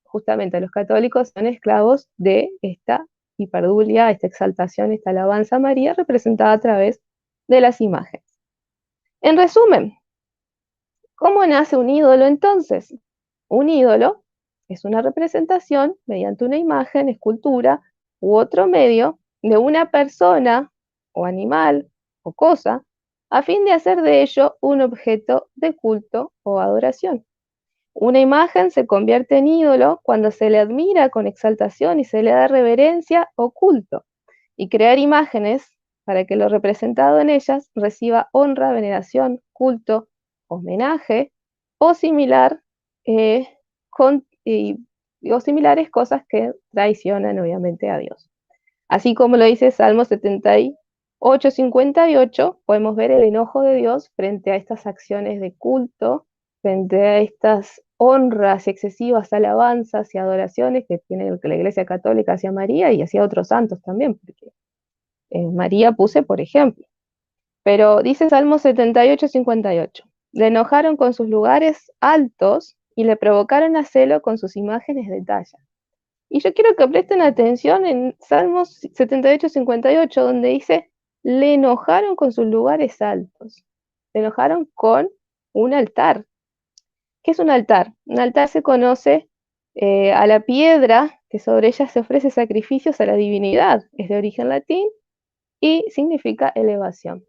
[SPEAKER 3] justamente los católicos son esclavos de esta hiperdulia, esta exaltación, esta alabanza a María representada a través de las imágenes. En resumen, ¿cómo nace un ídolo entonces? Un ídolo es una representación mediante una imagen, escultura u otro medio de una persona o animal o cosa a fin de hacer de ello un objeto de culto o adoración. Una imagen se convierte en ídolo cuando se le admira con exaltación y se le da reverencia o culto. Y crear imágenes para que lo representado en ellas reciba honra, veneración, culto, homenaje o similar o similares, cosas que traicionan obviamente a Dios. Así como lo dice Salmo 78, 58, podemos ver el enojo de Dios frente a estas acciones de culto, frente a estas honras excesivas, alabanzas y adoraciones que tiene la Iglesia Católica hacia María y hacia otros santos también, porque María puse por ejemplo. Pero dice Salmo 78, 58, le enojaron con sus lugares altos y le provocaron a celo con sus imágenes de talla. Y yo quiero que presten atención en Salmos 78, 58, donde dice, le enojaron con sus lugares altos. Le enojaron con un altar. ¿Qué es un altar? Un altar se conoce a la piedra que sobre ella se ofrece sacrificios a la divinidad. Es de origen latín y significa elevación.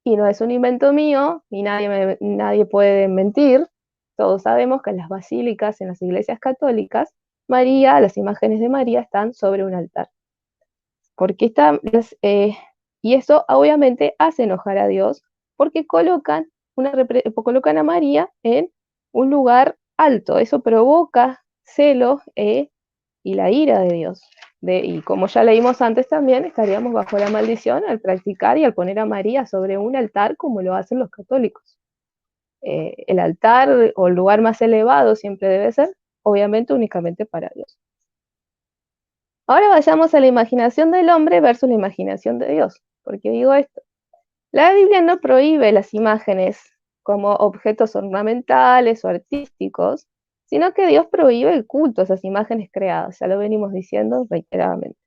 [SPEAKER 3] Y no es un invento mío, y nadie puede mentir. Todos sabemos que en las basílicas, en las iglesias católicas, María, las imágenes de María están sobre un altar. Porque y eso obviamente hace enojar a Dios, porque colocan a María en un lugar alto. Eso provoca celos y la ira de Dios. Y como ya leímos antes también, estaríamos bajo la maldición al practicar y al poner a María sobre un altar como lo hacen los católicos. El altar o el lugar más elevado siempre debe ser, obviamente, únicamente para Dios. Ahora vayamos a la imaginación del hombre versus la imaginación de Dios. ¿Por qué digo esto? La Biblia no prohíbe las imágenes como objetos ornamentales o artísticos, sino que Dios prohíbe el culto a esas imágenes creadas, ya lo venimos diciendo reiteradamente.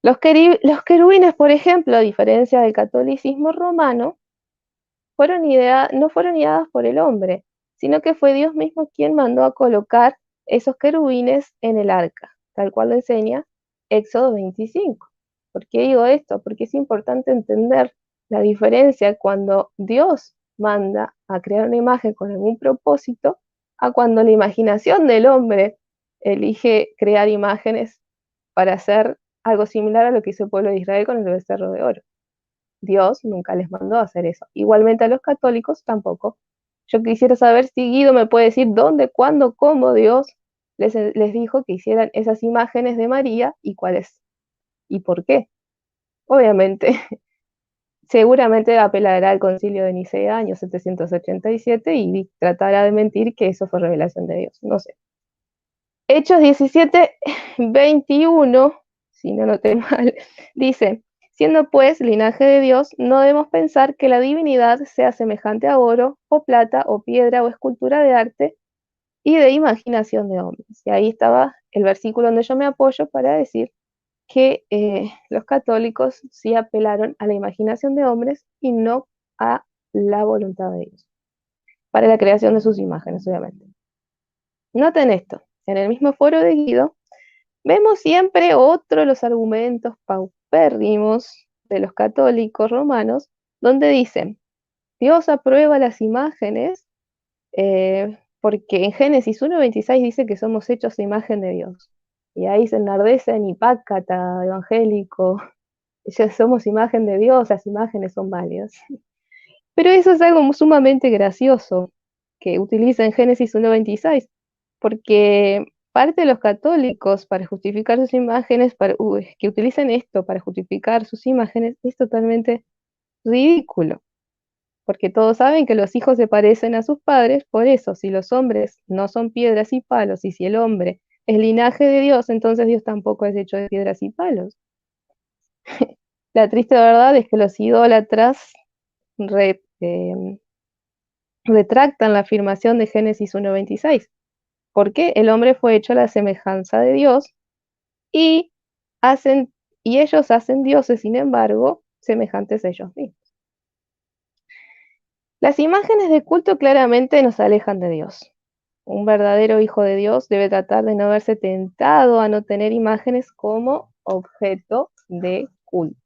[SPEAKER 3] Los querubines, por ejemplo, a diferencia del catolicismo romano, no fueron ideadas por el hombre, sino que fue Dios mismo quien mandó a colocar esos querubines en el arca, tal cual lo enseña Éxodo 25. ¿Por qué digo esto? Porque es importante entender la diferencia cuando Dios manda a crear una imagen con algún propósito, a cuando la imaginación del hombre elige crear imágenes para hacer algo similar a lo que hizo el pueblo de Israel con el becerro de oro. Dios nunca les mandó a hacer eso. Igualmente a los católicos tampoco. Yo quisiera saber si Guido me puede decir dónde, cuándo, cómo Dios les dijo que hicieran esas imágenes de María y cuáles y por qué. Obviamente, seguramente apelará al Concilio de Nicea, año 787, y tratará de mentir que eso fue revelación de Dios. No sé. Hechos 17, 21, si no noté mal, dice, siendo pues linaje de Dios, no debemos pensar que la divinidad sea semejante a oro, o plata, o piedra, o escultura de arte, y de imaginación de hombres. Y ahí estaba el versículo donde yo me apoyo para decir que los católicos sí apelaron a la imaginación de hombres y no a la voluntad de Dios, para la creación de sus imágenes, obviamente. Noten esto, en el mismo foro de Guido, vemos siempre otro de los argumentos paupérrimos de los católicos romanos, donde dicen, Dios aprueba las imágenes porque en Génesis 1:26 dice que somos hechos a imagen de Dios. Y ahí se enardecen hipácata, evangélico, ya somos imagen de Dios, las imágenes son válidas. Pero eso es algo sumamente gracioso que utiliza en Génesis 1:26, porque parte de los católicos para justificar sus imágenes, que utilicen esto para justificar sus imágenes, es totalmente ridículo, porque todos saben que los hijos se parecen a sus padres, por eso, si los hombres no son piedras y palos, y si el hombre es linaje de Dios, entonces Dios tampoco es hecho de piedras y palos. La triste verdad es que los idólatras retractan la afirmación de Génesis 1:26, porque el hombre fue hecho a la semejanza de Dios y ellos hacen dioses, sin embargo, semejantes a ellos mismos. Las imágenes de culto claramente nos alejan de Dios. Un verdadero hijo de Dios debe tratar de no verse tentado a no tener imágenes como objeto de culto.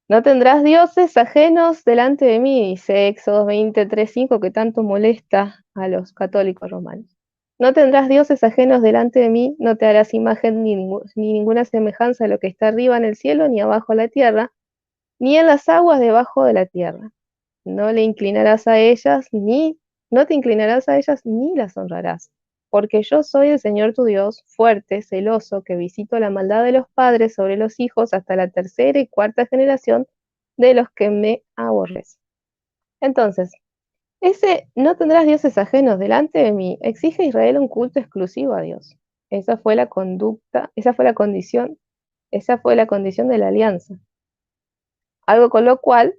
[SPEAKER 3] No tendrás dioses ajenos delante de mí, dice Éxodo 23:5, que tanto molesta a los católicos romanos. No tendrás dioses ajenos delante de mí, no te harás imagen ni ninguna semejanza de lo que está arriba en el cielo, ni abajo en la tierra, ni en las aguas debajo de la tierra. No le inclinarás a ellas, ni No te inclinarás a ellas ni las honrarás, porque yo soy el Señor tu Dios, fuerte, celoso, que visito la maldad de los padres sobre los hijos hasta la tercera y cuarta generación de los que me aborrecen. Entonces, ese no tendrás dioses ajenos delante de mí exige a Israel un culto exclusivo a Dios. Esa fue la conducta, esa fue la condición de la alianza. Algo con lo cual,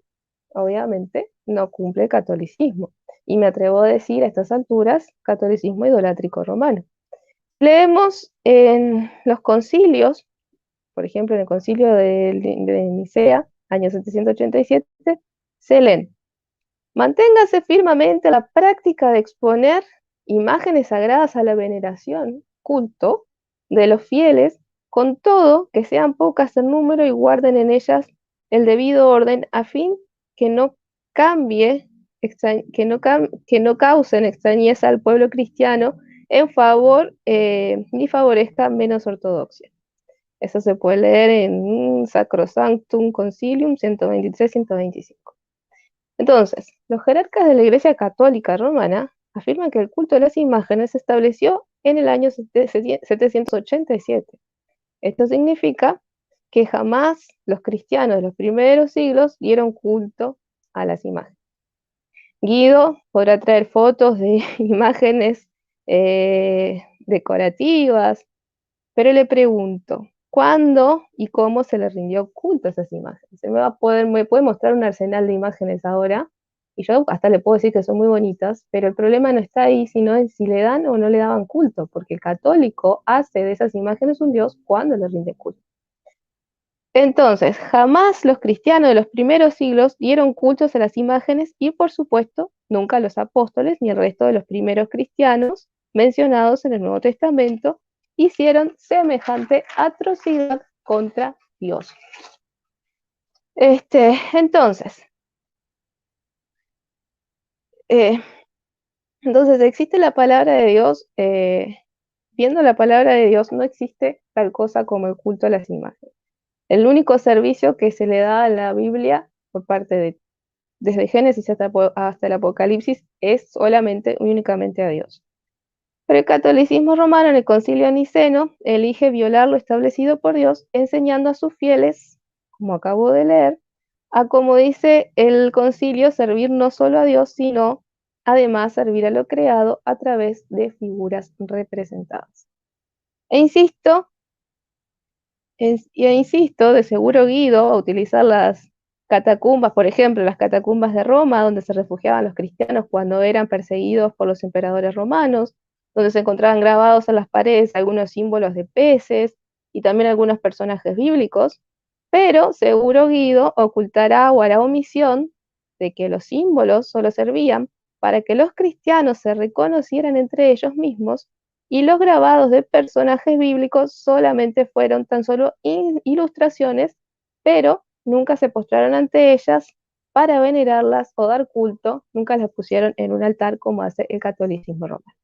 [SPEAKER 3] obviamente, no cumple el catolicismo. Y me atrevo a decir a estas alturas, catolicismo idolátrico romano. Leemos en los concilios, por ejemplo, en el concilio de Nicea, año 787, se leen: manténgase firmemente la práctica de exponer imágenes sagradas a la veneración, culto, de los fieles, con todo que sean pocas en número y guarden en ellas el debido orden, a fin que no cambie, que no causen extrañeza al pueblo cristiano en favor ni favorezca menos ortodoxia. Eso se puede leer en Sacrosanctum Concilium 123-125. Entonces, los jerarcas de la Iglesia Católica Romana afirman que el culto de las imágenes se estableció en el año 787. Esto significa que jamás los cristianos de los primeros siglos dieron culto a las imágenes. Guido podrá traer fotos de imágenes decorativas, pero le pregunto, ¿cuándo y cómo se le rindió culto a esas imágenes? Me puede mostrar un arsenal de imágenes ahora, y yo hasta le puedo decir que son muy bonitas, pero el problema no está ahí, sino en si le dan o no le daban culto, porque el católico hace de esas imágenes un Dios cuando le rinde culto. Entonces, jamás los cristianos de los primeros siglos dieron cultos a las imágenes y, por supuesto, nunca los apóstoles ni el resto de los primeros cristianos mencionados en el Nuevo Testamento hicieron semejante atrocidad contra Dios. Entonces, existe la palabra de Dios. Viendo la palabra de Dios, no existe tal cosa como el culto a las imágenes. El único servicio que se le da a la Biblia por parte de, desde Génesis hasta el Apocalipsis, es solamente, únicamente a Dios. Pero el catolicismo romano en el concilio niceno elige violar lo establecido por Dios, enseñando a sus fieles, como acabo de leer, a, como dice el concilio, servir no solo a Dios, sino además servir a lo creado a través de figuras representadas. E insisto, de seguro Guido a utilizar las catacumbas, por ejemplo, las catacumbas de Roma, donde se refugiaban los cristianos cuando eran perseguidos por los emperadores romanos, donde se encontraban grabados en las paredes algunos símbolos de peces y también algunos personajes bíblicos, pero seguro Guido ocultará o hará omisión de que los símbolos solo servían para que los cristianos se reconocieran entre ellos mismos, y los grabados de personajes bíblicos solamente fueron tan solo ilustraciones, pero nunca se postraron ante ellas para venerarlas o dar culto, nunca las pusieron en un altar como hace el catolicismo romano.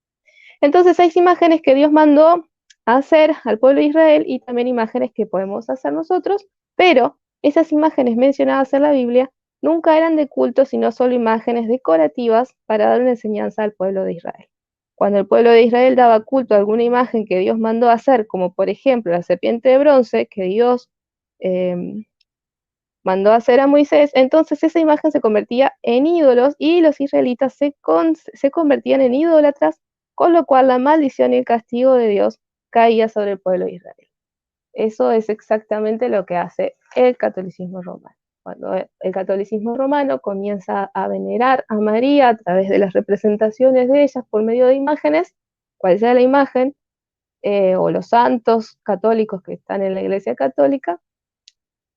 [SPEAKER 3] Entonces hay imágenes que Dios mandó a hacer al pueblo de Israel y también imágenes que podemos hacer nosotros, pero esas imágenes mencionadas en la Biblia nunca eran de culto, sino solo imágenes decorativas para dar una enseñanza al pueblo de Israel. Cuando el pueblo de Israel daba culto a alguna imagen que Dios mandó a hacer, como por ejemplo la serpiente de bronce que Dios mandó a hacer a Moisés, entonces esa imagen se convertía en ídolos y los israelitas se convertían en idólatras, con lo cual la maldición y el castigo de Dios caía sobre el pueblo de Israel. Eso es exactamente lo que hace el catolicismo romano. Cuando el catolicismo romano comienza a venerar a María a través de las representaciones de ellas por medio de imágenes, cual sea la imagen, o los santos católicos que están en la Iglesia Católica,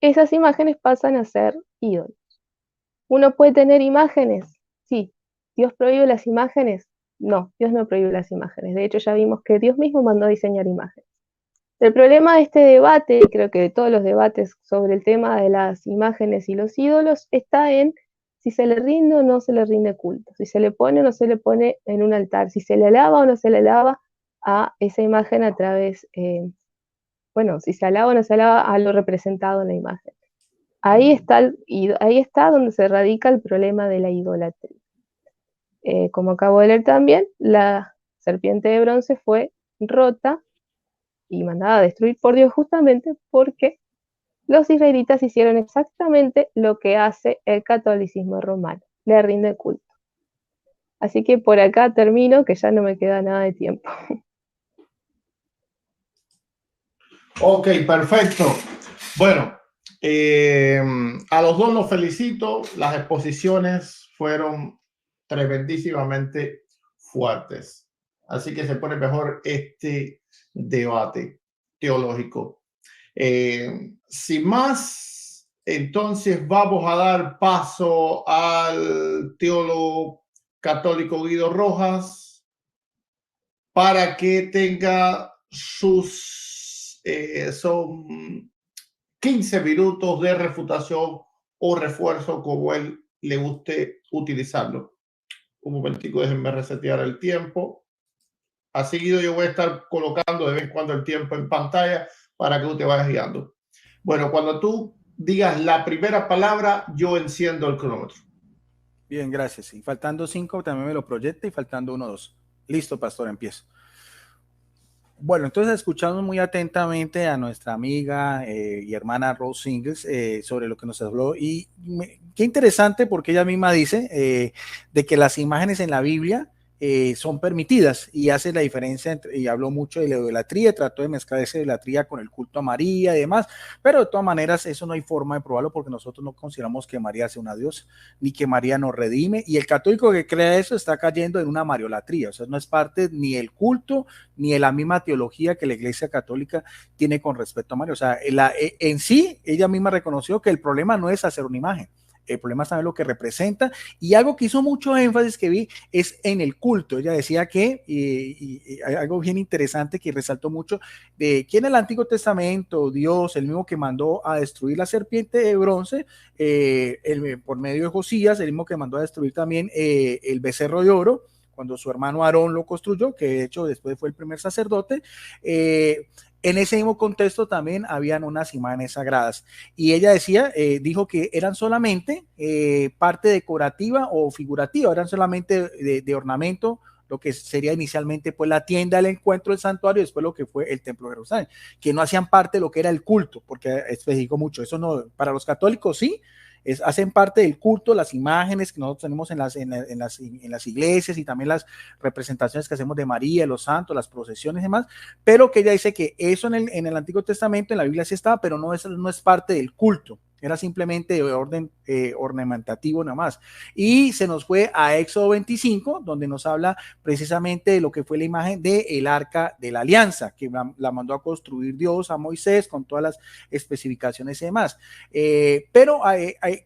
[SPEAKER 3] esas imágenes pasan a ser ídolos. ¿Uno puede tener imágenes? Sí. ¿Dios prohíbe las imágenes? No, Dios no prohíbe las imágenes. De hecho, ya vimos que Dios mismo mandó a diseñar imágenes. El problema de este debate, y creo que de todos los debates sobre el tema de las imágenes y los ídolos, está en si se le rinde o no se le rinde culto, si se le pone o no se le pone en un altar, si se le alaba o no se le alaba a esa imagen a través, si se alaba o no se alaba a lo representado en la imagen. Ahí está donde se radica el problema de la idolatría. Como acabo de leer también, la serpiente de bronce fue rota y mandada a destruir por Dios justamente porque los israelitas hicieron exactamente lo que hace el catolicismo romano, le rinde culto. Así que por acá termino, que ya no me queda nada de tiempo.
[SPEAKER 1] Ok, perfecto. Bueno, a los dos los felicito. Las exposiciones fueron tremendísimamente fuertes. Así que se pone mejor este debate teológico. Sin más, entonces vamos a dar paso al teólogo católico Guido Rojas para que tenga son 15 minutos de refutación o refuerzo, como él le guste utilizarlo. Un momentico, déjenme resetear el tiempo. Así, Guido, yo voy a estar colocando de vez en cuando el tiempo en pantalla para que tú te vayas guiando. Bueno, cuando tú digas la primera palabra, yo enciendo el cronómetro.
[SPEAKER 2] Bien, gracias. Y faltando 5, también me lo proyecta, y faltando 1, 2. Listo, pastor, empiezo. Bueno, entonces escuchamos muy atentamente a nuestra amiga y hermana Rose Ingles sobre lo que nos habló, y qué interesante, porque ella misma dice de que las imágenes en la Biblia son permitidas, y hace la diferencia entre, y habló mucho de la idolatría, trató de mezclar esa idolatría con el culto a María y demás, pero de todas maneras eso no hay forma de probarlo, porque nosotros no consideramos que María sea una diosa, ni que María nos redime, y el católico que crea eso está cayendo en una mariolatría, o sea, no es parte ni el culto ni de la misma teología que la Iglesia Católica tiene con respecto a María. O sea, en sí, ella misma reconoció que el problema no es hacer una imagen, el problema es saber lo que representa, y algo que hizo mucho énfasis que vi es en el culto. Ella decía que, y algo bien interesante que resaltó mucho, de que en el Antiguo Testamento Dios, el mismo que mandó a destruir la serpiente de bronce, por medio de Josías, el mismo que mandó a destruir también el becerro de oro, cuando su hermano Aarón lo construyó, que de hecho después fue el primer sacerdote, en ese mismo contexto también habían unas imágenes sagradas, y ella decía, dijo que eran solamente parte decorativa o figurativa, eran solamente de ornamento, lo que sería inicialmente pues la tienda del encuentro, el santuario, y después lo que fue el templo de Jerusalén, que no hacían parte de lo que era el culto, porque especificó mucho, eso no, para los católicos sí, hacen parte del culto, las imágenes que nosotros tenemos en las iglesias, y también las representaciones que hacemos de María, de los santos, las procesiones y demás, pero que ella dice que eso en el Antiguo Testamento, en la Biblia sí estaba, pero no es parte del culto, era simplemente de orden ornamentativo nada más. Y se nos fue a Éxodo 25, donde nos habla precisamente de lo que fue la imagen del Arca de la Alianza, que la mandó a construir Dios a Moisés con todas las especificaciones y demás. Pero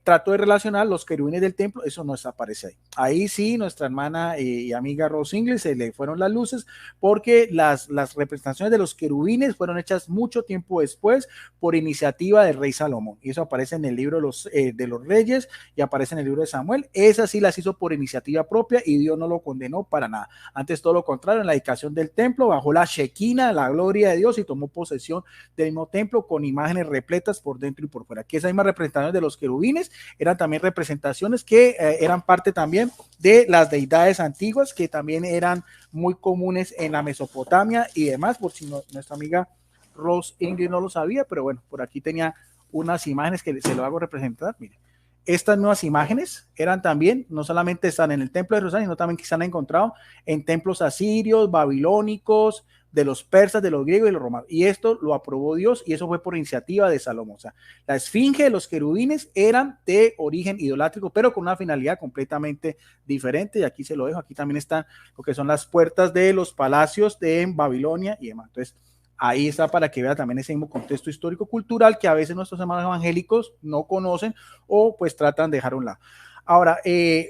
[SPEAKER 2] trató de relacionar los querubines del templo, eso no aparece ahí. Ahí sí, nuestra hermana y amiga Rose Ingles se le fueron las luces, porque las representaciones de los querubines fueron hechas mucho tiempo después por iniciativa del rey Salomón, y eso aparece en el libro de los Reyes, y aparece en el libro de Samuel. Esas sí las hizo por iniciativa propia, y Dios no lo condenó para nada. Antes, todo lo contrario, en la dedicación del templo bajó la Shekinah, la gloria de Dios, y tomó posesión del mismo templo con imágenes repletas por dentro y por fuera. Aquí esas mismas representaciones de los querubines eran también representaciones que eran parte también de las deidades antiguas, que también eran muy comunes en la Mesopotamia y demás, por si nuestra amiga Rose Ingrid no lo sabía, pero bueno, por aquí tenía unas imágenes que se lo hago representar. Miren, estas nuevas imágenes eran también, no solamente están en el templo de Jerusalén, sino también que se han encontrado en templos asirios, babilónicos, de los persas, de los griegos y los romanos. Y esto lo aprobó Dios, y eso fue por iniciativa de Salomón. O sea, la esfinge de los querubines eran de origen idolátrico, pero con una finalidad completamente diferente. Y aquí se lo dejo. Aquí también están lo que son las puertas de los palacios de Babilonia y demás. Entonces, ahí está para que vea también ese mismo contexto histórico-cultural que a veces nuestros hermanos evangélicos no conocen, o pues tratan de dejar a un lado. Ahora,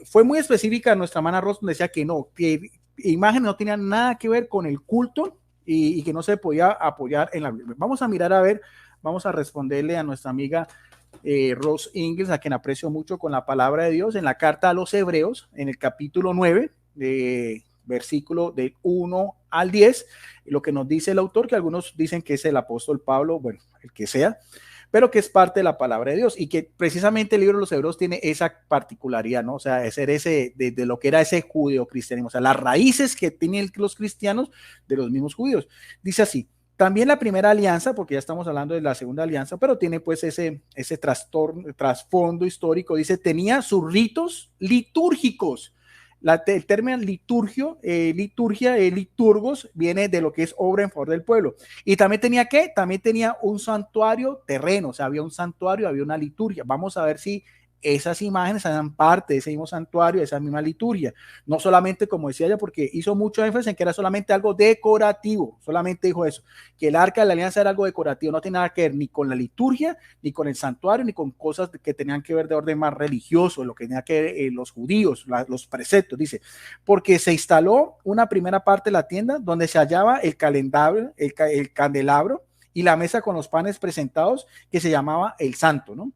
[SPEAKER 2] fue muy específica nuestra hermana Ross, donde decía que no, que imágenes no tenían nada que ver con el culto, y que no se podía apoyar en la Biblia. Vamos a mirar a ver, vamos a responderle a nuestra amiga Rose Ingles, a quien aprecio mucho, con la palabra de Dios en la carta a los Hebreos, en el capítulo 9, versículo del 1 al 10, lo que nos dice el autor, que algunos dicen que es el apóstol Pablo, bueno, el que sea, pero que es parte de la palabra de Dios y que precisamente el libro de los Hebreos tiene esa particularidad, ¿no? O sea, ser ese, de lo que era ese judeocristianismo, o sea, las raíces que tienen los cristianos de los mismos judíos. Dice así, también la primera alianza, porque ya estamos hablando de la segunda alianza, pero tiene pues ese trasfondo histórico, dice, tenía sus ritos litúrgicos. El término liturgia, liturgos, viene de lo que es obra en favor del pueblo. Y también tenía ¿qué? También tenía un santuario terreno, o sea, había un santuario, había una liturgia. Vamos a ver si esas imágenes eran parte de ese mismo santuario, de esa misma liturgia. No solamente, como decía ella, porque hizo mucho énfasis en que era solamente algo decorativo, solamente dijo eso, que el arca de la alianza era algo decorativo, no tenía nada que ver ni con la liturgia, ni con el santuario, ni con cosas que tenían que ver de orden más religioso, lo que tenía que ver los judíos, los preceptos, dice, porque se instaló una primera parte de la tienda donde se hallaba el candelabro y la mesa con los panes presentados que se llamaba el santo, ¿no?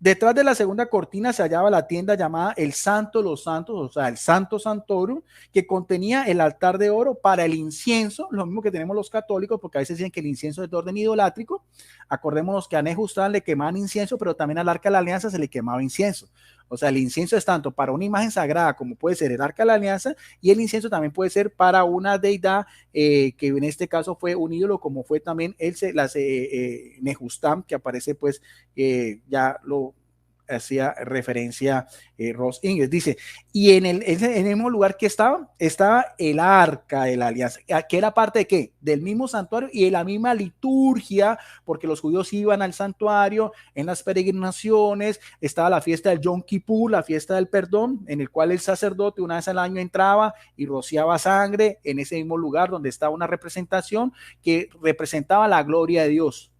[SPEAKER 2] Detrás de la segunda cortina se hallaba la tienda llamada el Santo de los Santos, o sea, el Santo Santorum, que contenía el altar de oro para el incienso, lo mismo que tenemos los católicos, porque a veces dicen que el incienso es de orden idolátrico. Acordémonos que a Nejustán le quemaban incienso, pero también al Arca de la Alianza se le quemaba incienso. O sea, el incienso es tanto para una imagen sagrada como puede ser el Arca de la Alianza, y el incienso también puede ser para una deidad que en este caso fue un ídolo, como fue también Nejustán, que aparece pues ya lo hacía referencia Ross Ingles. Dice, y en el mismo lugar que estaba el arca de la alianza, que era parte de qué? Del mismo santuario y de la misma liturgia, porque los judíos iban al santuario en las peregrinaciones, estaba la fiesta del Yom Kippur, la fiesta del perdón, en el cual el sacerdote una vez al año entraba y rociaba sangre en ese mismo lugar donde estaba una representación que representaba la gloria de Dios.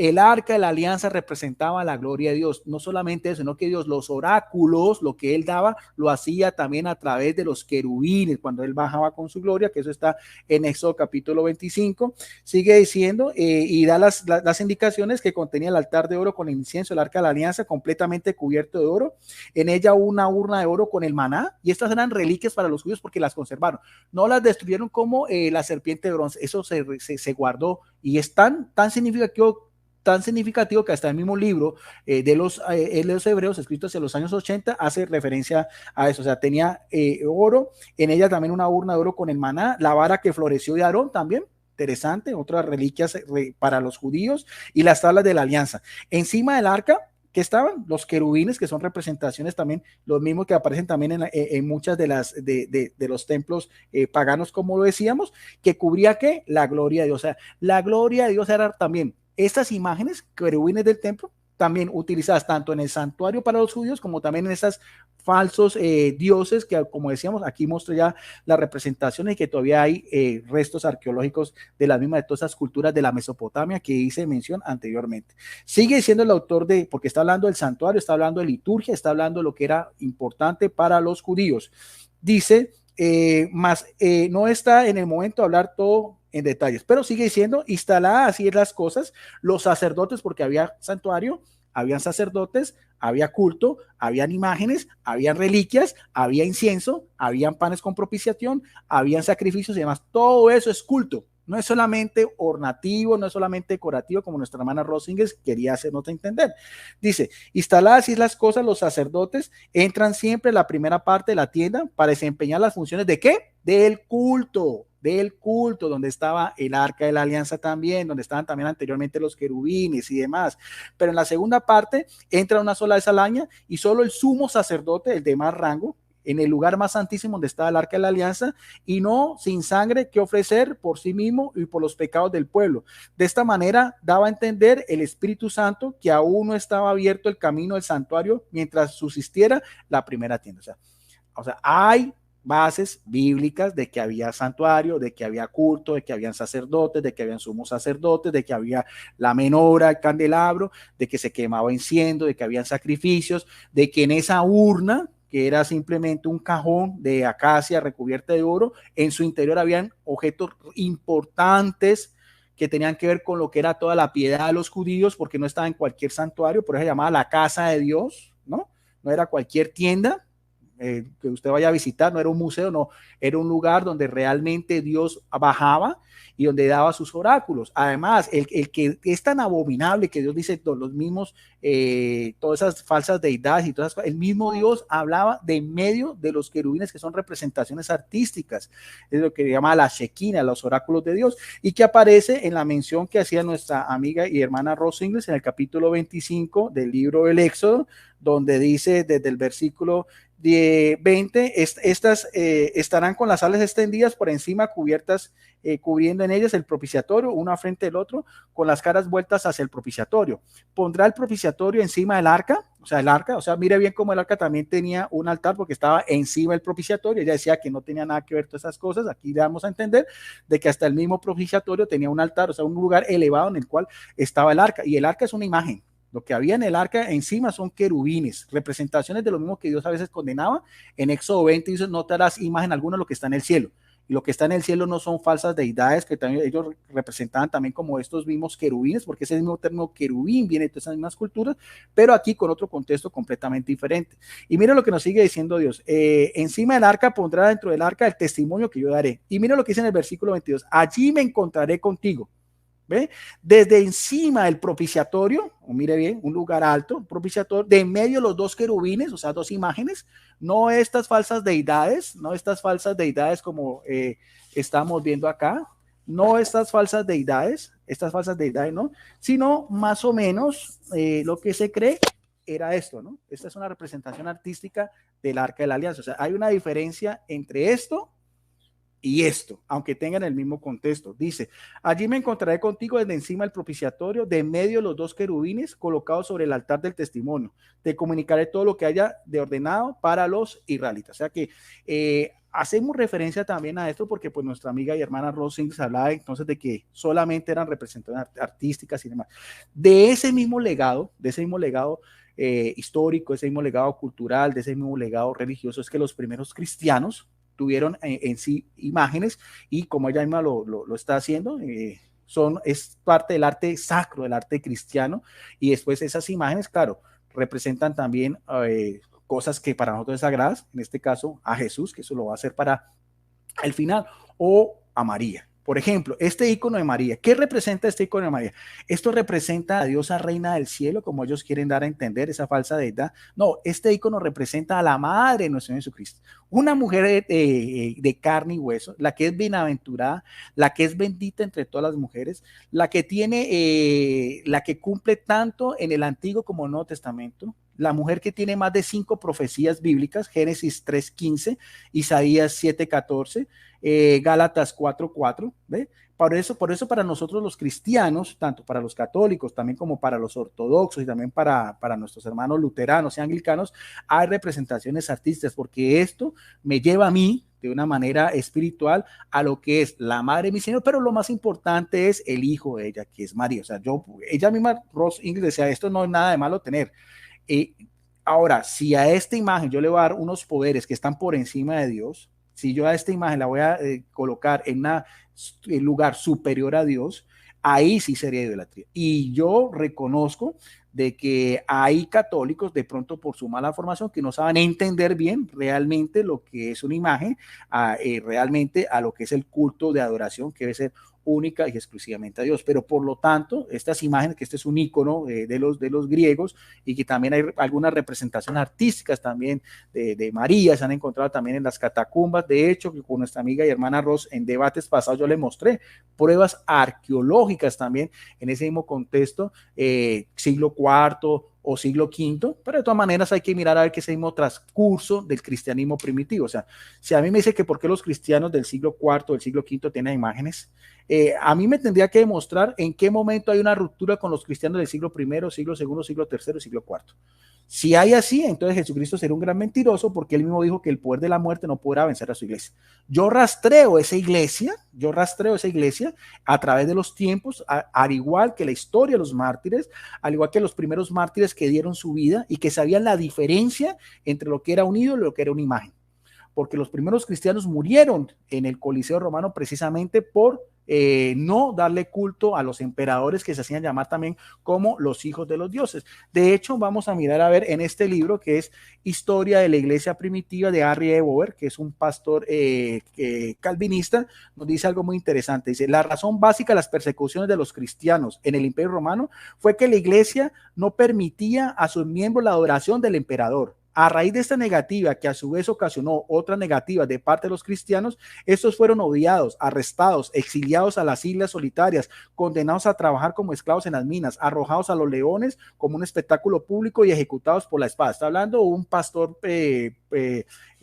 [SPEAKER 2] El arca de la alianza representaba la gloria de Dios. No solamente eso, sino que Dios, los oráculos, lo que él daba, lo hacía también a través de los querubines, cuando él bajaba con su gloria, que eso está en Éxodo capítulo 25. Sigue diciendo y da las indicaciones que contenía el altar de oro con el incienso, el arca de la alianza completamente cubierto de oro. En ella una urna de oro con el maná, y estas eran reliquias para los judíos porque las conservaron. No las destruyeron como la serpiente de bronce. Eso se guardó y es tan significativo que hasta el mismo libro de los hebreos, escrito hacia los años 80, hace referencia a eso. O sea, tenía oro, en ella también una urna de oro con el maná, la vara que floreció de Aarón también, interesante, otras reliquias para los judíos, y las tablas de la alianza. Encima del arca, que estaban los querubines, que son representaciones también, los mismos que aparecen también en muchas de los templos paganos, como lo decíamos, que cubría ¿qué? La gloria de Dios. O sea, la gloria de Dios era también estas imágenes, querubines del templo, también utilizadas tanto en el santuario para los judíos como también en estos falsos dioses que, como decíamos, aquí muestro ya las representaciones y que todavía hay restos arqueológicos de la misma de todas esas culturas de la Mesopotamia que hice mención anteriormente. Sigue diciendo el autor porque está hablando del santuario, está hablando de liturgia, está hablando de lo que era importante para los judíos. Dice, no está en el momento de hablar todo en detalles, pero sigue diciendo, instaladas así las cosas, los sacerdotes, porque había santuario, habían sacerdotes, había culto, habían imágenes, habían reliquias, había incienso, habían panes con propiciación, habían sacrificios y demás. Todo eso es culto. No es solamente ornativo, no es solamente decorativo, como nuestra hermana Rosingers quería hacernos entender. Dice, instaladas así las cosas, los sacerdotes entran siempre en la primera parte de la tienda para desempeñar las funciones ¿de qué? Del culto, donde estaba el arca de la alianza también, donde estaban también anteriormente los querubines y demás. Pero en la segunda parte entra una sola vez al año y solo el sumo sacerdote, el de más rango, en el lugar más santísimo donde estaba el arca de la alianza, y no sin sangre que ofrecer por sí mismo y por los pecados del pueblo. De esta manera daba a entender el Espíritu Santo que aún no estaba abierto el camino del santuario mientras subsistiera la primera tienda. O sea, hay bases bíblicas de que había santuario, de que había culto, de que habían sacerdotes, de que habían sumos sacerdotes, de que había la menorá, el candelabro, de que se quemaba incienso, de que habían sacrificios, de que en esa urna, que era simplemente un cajón de acacia recubierta de oro, en su interior habían objetos importantes que tenían que ver con lo que era toda la piedad de los judíos, porque no estaba en cualquier santuario, por eso se llamaba la casa de Dios, ¿no? No era cualquier tienda, que usted vaya a visitar, no era un museo, no, era un lugar donde realmente Dios bajaba y donde daba sus oráculos. Además, el que es tan abominable que Dios dice, los mismos, todas esas falsas deidades y todas esas cosas, el mismo Dios hablaba de en medio de los querubines, que son representaciones artísticas, es lo que llama la Shekinah, los oráculos de Dios, y que aparece en la mención que hacía nuestra amiga y hermana Ross Ingles en el capítulo 25 del libro del Éxodo, donde dice desde el versículo 20, estas estarán con las alas extendidas por encima, cubiertas, cubriendo en ellas el propiciatorio, uno frente del otro, con las caras vueltas hacia el propiciatorio. Pondrá el propiciatorio encima del arca, o sea, mire bien cómo el arca también tenía un altar porque estaba encima del propiciatorio. Ella decía que no tenía nada que ver todas esas cosas. Aquí damos a entender de que hasta el mismo propiciatorio tenía un altar, o sea, un lugar elevado en el cual estaba el arca, y el arca es una imagen. Lo que había en el arca encima son querubines, representaciones de lo mismo que Dios a veces condenaba. En Éxodo 20 dice, no te harás imagen alguna de lo que está en el cielo. Y lo que está en el cielo no son falsas deidades, que también ellos representaban también como estos mismos querubines, porque ese mismo término querubín viene de esas mismas culturas, pero aquí con otro contexto completamente diferente. Y mira lo que nos sigue diciendo Dios. Encima del arca pondrá dentro del arca el testimonio que yo daré. Y mira lo que dice en el versículo 22. Allí me encontraré contigo. ¿Ve? Desde encima del propiciatorio, mire bien, un lugar alto, propiciatorio, de en medio los dos querubines, o sea, dos imágenes, no estas falsas deidades, no estas falsas deidades como estamos viendo acá, no estas falsas deidades no, sino más o menos lo que se cree era esto, ¿no? Esta es una representación artística del Arca de la Alianza, o sea, hay una diferencia entre esto y esto, aunque tengan el mismo contexto. Dice, allí me encontraré contigo desde encima del propiciatorio, de en medio de los dos querubines colocados sobre el altar del testimonio. Te comunicaré todo lo que haya de ordenado para los israelitas. O sea que hacemos referencia también a esto porque pues nuestra amiga y hermana Rosing hablaba entonces de que solamente eran representaciones artísticas y demás. De ese mismo legado histórico, ese mismo legado cultural, de ese mismo legado religioso, es que los primeros cristianos tuvieron en sí imágenes, y como ella misma lo está haciendo, es parte del arte sacro, del arte cristiano, y después esas imágenes, claro, representan también cosas que para nosotros es sagradas, en este caso a Jesús, que eso lo va a hacer para el final, o a María. Por ejemplo, este icono de María, ¿qué representa este icono de María? Esto representa a la diosa reina del cielo, como ellos quieren dar a entender, esa falsa deidad. No, este icono representa a la madre de nuestro Señor Jesucristo, una mujer de carne y hueso, la que es bienaventurada, la que es bendita entre todas las mujeres, la que tiene, la que cumple tanto en el Antiguo como el Nuevo Testamento, la mujer que tiene más de 5 profecías bíblicas, Génesis 3:15, Isaías 7:14, Gálatas 4:4, ¿ve? Por eso para nosotros los cristianos, tanto para los católicos, también como para los ortodoxos y también para nuestros hermanos luteranos y anglicanos, hay representaciones artísticas, porque esto me lleva a mí de una manera espiritual a lo que es la madre de mi Señor, pero lo más importante es el hijo de ella, que es María. O sea, ella misma, Ross Ingles, decía, esto no es nada de malo tener. Ahora, si a esta imagen yo le voy a dar unos poderes que están por encima de Dios, si yo a esta imagen la voy a colocar en un lugar superior a Dios, ahí sí sería idolatría. Y yo reconozco de que hay católicos, de pronto por su mala formación, que no saben entender bien realmente lo que es una imagen, realmente a lo que es el culto de adoración, que debe ser única y exclusivamente a Dios. Pero por lo tanto, estas imágenes, que este es un icono de los griegos, y que también hay algunas representaciones artísticas también de María, se han encontrado también en las catacumbas. De hecho, que con nuestra amiga y hermana Ross en debates pasados yo le mostré pruebas arqueológicas también en ese mismo contexto, siglo IV o siglo V, pero de todas maneras hay que mirar a ver que ese mismo transcurso del cristianismo primitivo. O sea, si a mí me dice que por qué los cristianos del siglo IV o del siglo V tienen imágenes, a mí me tendría que demostrar en qué momento hay una ruptura con los cristianos del siglo I, siglo II, siglo III, siglo IV. Si hay así, entonces Jesucristo será un gran mentiroso, porque él mismo dijo que el poder de la muerte no podrá vencer a su iglesia. Yo rastreo esa iglesia a través de los tiempos, al igual que la historia de los mártires, al igual que los primeros mártires que dieron su vida y que sabían la diferencia entre lo que era un ídolo y lo que era una imagen. porque los primeros cristianos murieron en el Coliseo romano precisamente por no darle culto a los emperadores que se hacían llamar también como los hijos de los dioses. De hecho, vamos a mirar a ver en este libro que es Historia de la Iglesia Primitiva de Henry Eboer, que es un pastor calvinista, nos dice algo muy interesante. Dice, la razón básica de las persecuciones de los cristianos en el Imperio Romano fue que la iglesia no permitía a sus miembros la adoración del emperador. A raíz de esta negativa, que a su vez ocasionó otra negativa de parte de los cristianos, estos fueron odiados, arrestados, exiliados a las islas solitarias, condenados a trabajar como esclavos en las minas, arrojados a los leones como un espectáculo público y ejecutados por la espada. Está hablando un pastor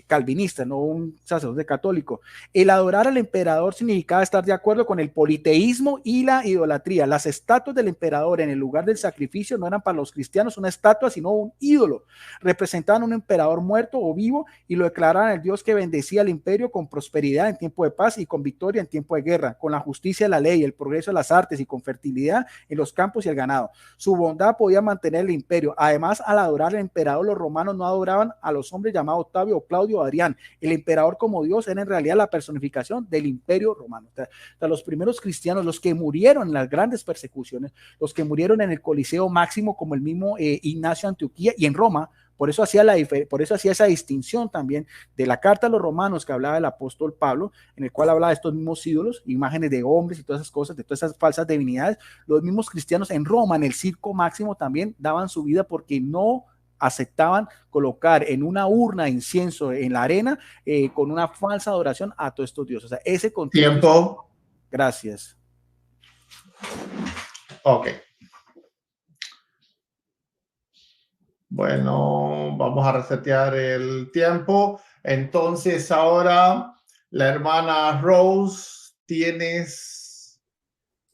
[SPEAKER 2] calvinista, no un sacerdote católico. El adorar al emperador significaba estar de acuerdo con el politeísmo y la idolatría. Las estatuas del emperador en el lugar del sacrificio no eran para los cristianos una estatua, sino un ídolo. Representaban un emperador muerto o vivo y lo declaraban el Dios que bendecía al imperio con prosperidad en tiempo de paz y con victoria en tiempo de guerra, con la justicia de la ley, el progreso de las artes y con fertilidad en los campos y el ganado. Su bondad podía mantener el imperio. Además, al adorar al emperador, los romanos no adoraban a los hombres llamados Octavio o Claudio o Adrián. El emperador como Dios era en realidad la personificación del imperio romano. O sea, los primeros cristianos, los que murieron en las grandes persecuciones, los que murieron en el Coliseo Máximo, como el mismo Ignacio de Antioquía, y en Roma, por eso hacía esa distinción también de la carta a los romanos que hablaba el apóstol Pablo, en el cual hablaba de estos mismos ídolos, imágenes de hombres y todas esas cosas, de todas esas falsas divinidades. Los mismos cristianos en Roma, en el circo máximo, también daban su vida porque no aceptaban colocar en una urna de incienso en la arena con una falsa adoración a todos estos dioses. O sea, ese contexto.
[SPEAKER 1] Tiempo.
[SPEAKER 2] Gracias.
[SPEAKER 1] Ok. Bueno, vamos a resetear el tiempo. Entonces ahora la hermana Rose, tienes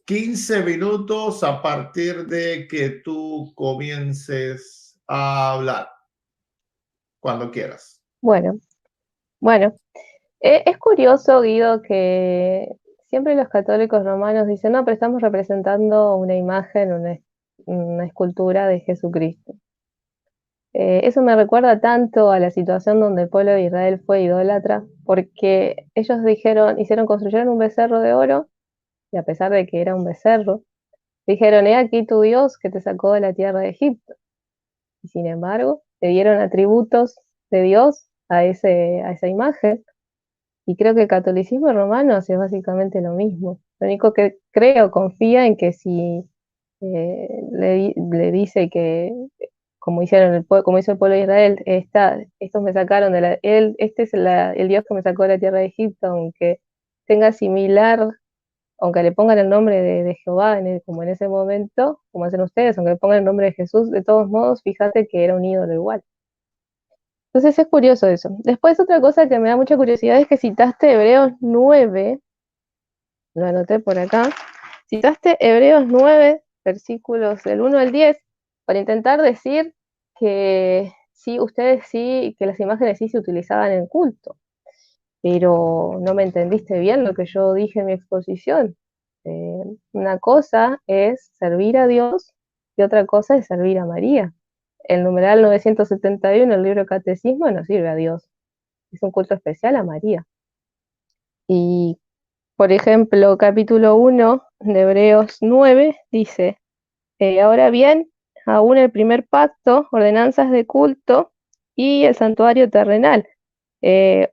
[SPEAKER 1] 15 minutos a partir de que tú comiences a hablar, cuando quieras.
[SPEAKER 3] Bueno, es curioso, Guido, que siempre los católicos romanos dicen, no, pero estamos representando una imagen, una escultura de Jesucristo. Eso me recuerda tanto a la situación donde el pueblo de Israel fue idólatra, porque ellos construyeron un becerro de oro, y a pesar de que era un becerro, dijeron, he aquí tu Dios que te sacó de la tierra de Egipto. Y sin embargo, le dieron atributos de Dios a esa imagen. Y creo que el catolicismo romano hace básicamente lo mismo. Lo único que creo, confía en que si le dice que, como hizo el pueblo de Israel, estos me sacaron este es el Dios que me sacó de la tierra de Egipto, aunque tenga similar, aunque le pongan el nombre de Jehová como en ese momento, como hacen ustedes, aunque le pongan el nombre de Jesús, de todos modos, fíjate que era un ídolo igual. Entonces es curioso eso. Después otra cosa que me da mucha curiosidad es que citaste Hebreos 9, lo anoté por acá, citaste Hebreos 9, versículos del 1 al 10, para intentar decir que sí, que las imágenes sí se utilizaban en culto, pero no me entendiste bien lo que yo dije en mi exposición. Una cosa es servir a Dios y otra cosa es servir a María. El numeral 971, el libro Catecismo, no sirve a Dios. Es un culto especial a María. Y, por ejemplo, capítulo 1 de Hebreos 9 dice, ahora bien, aún el primer pacto, ordenanzas de culto y el santuario terrenal.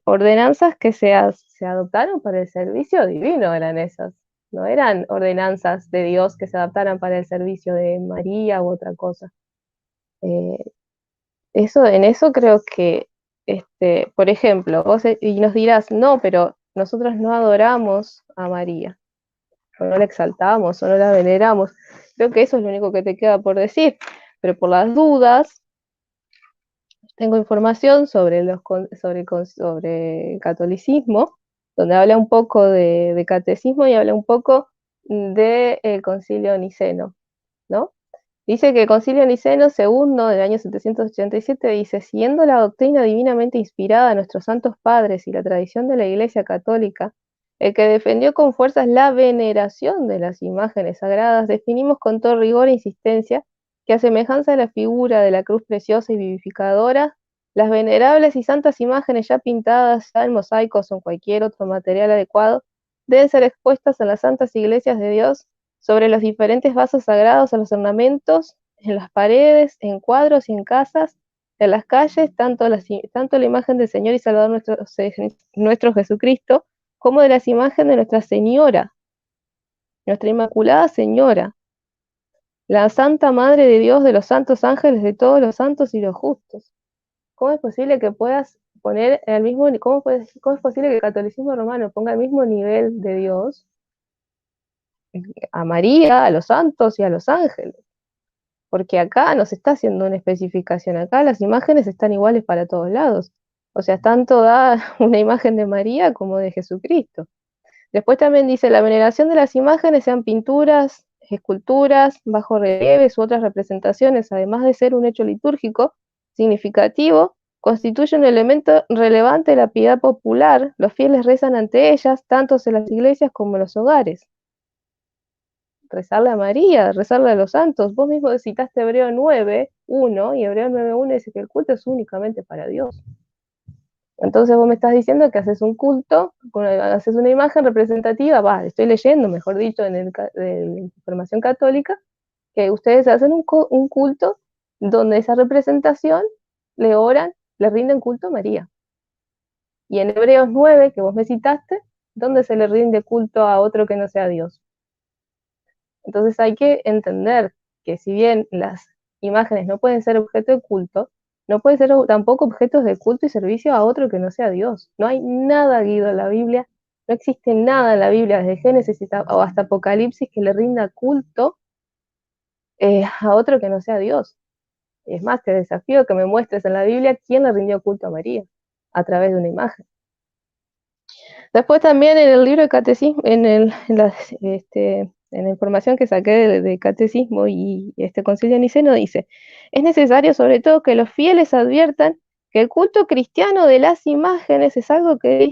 [SPEAKER 3] Ordenanzas que se adoptaron para el servicio divino eran esas. No eran ordenanzas de Dios que se adaptaran para el servicio de María u otra cosa. En eso creo que, por ejemplo, y nos dirás, no, pero nosotros no adoramos a María, o no la exaltamos, o no la veneramos. Creo que eso es lo único que te queda por decir, pero por las dudas, tengo información sobre catolicismo, donde habla un poco de catecismo y habla un poco del concilio niceno, ¿no? Dice que el Concilio Niceno II del año 787 dice, siguiendo la doctrina divinamente inspirada de nuestros santos padres y la tradición de la Iglesia Católica, el que defendió con fuerzas la veneración de las imágenes sagradas, definimos con todo rigor e insistencia que a semejanza de la figura de la cruz preciosa y vivificadora Las venerables y santas imágenes ya pintadas ya en mosaicos o en cualquier otro material adecuado deben ser expuestas en las santas iglesias de Dios sobre los diferentes vasos sagrados, en los ornamentos, en las paredes, en cuadros y en casas, en las calles, tanto la imagen del Señor y Salvador nuestro Jesucristo, como de las imágenes de Nuestra Señora, Nuestra Inmaculada Señora, la Santa Madre de Dios, de los santos ángeles, de todos los santos y los justos. ¿Cómo es posible que puedas poner el mismo, cómo es posible que el catolicismo romano ponga el mismo nivel de Dios a María, a los santos y a los ángeles? Porque acá no se está haciendo una especificación, acá las imágenes están iguales para todos lados. O sea, tanto da una imagen de María como de Jesucristo. Después también dice, la veneración de las imágenes, sean pinturas, esculturas, bajorrelieves u otras representaciones, además de ser un hecho litúrgico significativo, constituye un elemento relevante de la piedad popular. Los fieles rezan ante ellas, tanto en las iglesias como en los hogares. Rezarle a María, rezarle a los santos. Vos mismo citaste Hebreo 9:1 y Hebreo 9:1 dice que el culto es únicamente para Dios. Entonces vos me estás diciendo que haces un culto, haces una imagen representativa, estoy leyendo, mejor dicho, de la información católica, que ustedes hacen un culto donde esa representación le oran, le rinden culto a María. Y en Hebreos 9, que vos me citaste, donde se le rinde culto a otro que no sea Dios. Entonces hay que entender que si bien las imágenes no pueden ser objeto de culto, no pueden ser tampoco objetos de culto y servicio a otro que no sea Dios. No hay nada, Guido, en la Biblia, no existe nada en la Biblia, desde Génesis o hasta Apocalipsis, que le rinda culto a otro que no sea Dios. Es más, te desafío que me muestres en la Biblia quién le rindió culto a María, a través de una imagen. Después también en el libro de catecismo, en la información que saqué de catecismo y este concilio niceno dice, es necesario sobre todo que los fieles adviertan que el culto cristiano de las imágenes es algo que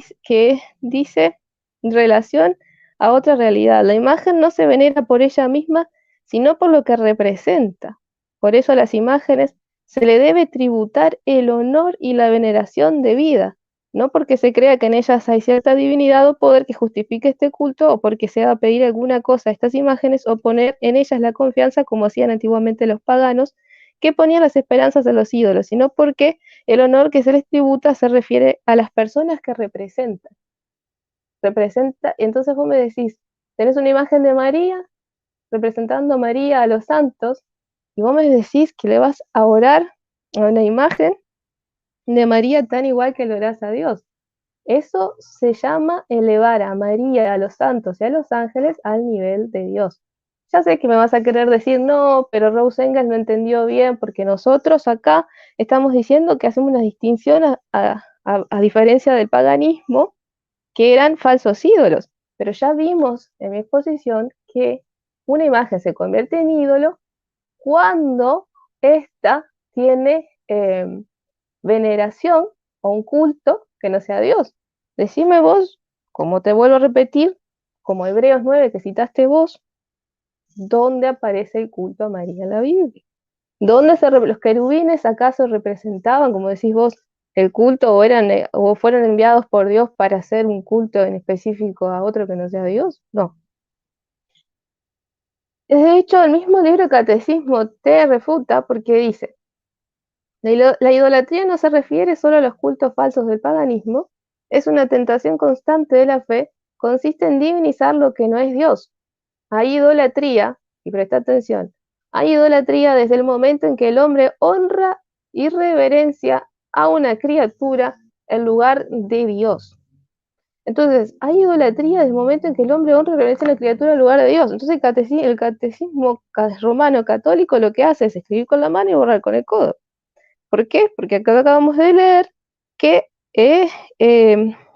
[SPEAKER 3] dice en relación a otra realidad. La imagen no se venera por ella misma, sino por lo que representa. Por eso a las imágenes se le debe tributar el honor y la veneración debida, no porque se crea que en ellas hay cierta divinidad o poder que justifique este culto, o porque se va a pedir alguna cosa a estas imágenes o poner en ellas la confianza como hacían antiguamente los paganos, que ponían las esperanzas en los ídolos, sino porque el honor que se les tributa se refiere a las personas que representan. Entonces vos me decís, tenés una imagen de María, representando a María, a los santos, y vos me decís que le vas a orar a una imagen de María tan igual que le orás a Dios. Eso se llama elevar a María, a los santos y a los ángeles al nivel de Dios. Ya sé que me vas a querer decir, no, pero Rose Engels no entendió bien, porque nosotros acá estamos diciendo que hacemos una distinción a diferencia del paganismo, que eran falsos ídolos. Pero ya vimos en mi exposición que una imagen se convierte en ídolo cuando ésta tiene veneración o un culto que no sea Dios. Decime vos, como te vuelvo a repetir, como Hebreos 9 que citaste vos, ¿dónde aparece el culto a María en la Biblia? ¿Dónde los querubines acaso representaban, como decís vos, el culto o fueron enviados por Dios para hacer un culto en específico a otro que no sea Dios? No. De hecho, el mismo libro de Catecismo te refuta porque dice, la idolatría no se refiere solo a los cultos falsos del paganismo, es una tentación constante de la fe, consiste en divinizar lo que no es Dios. Hay idolatría, y presta atención, hay idolatría desde el momento en que el hombre honra y reverencia a una criatura en lugar de Dios. Entonces, hay idolatría desde el momento en que el hombre honra y reverencia a una criatura en lugar de Dios. Entonces, el catecismo romano católico lo que hace es escribir con la mano y borrar con el codo. ¿Por qué? Porque acá acabamos de leer que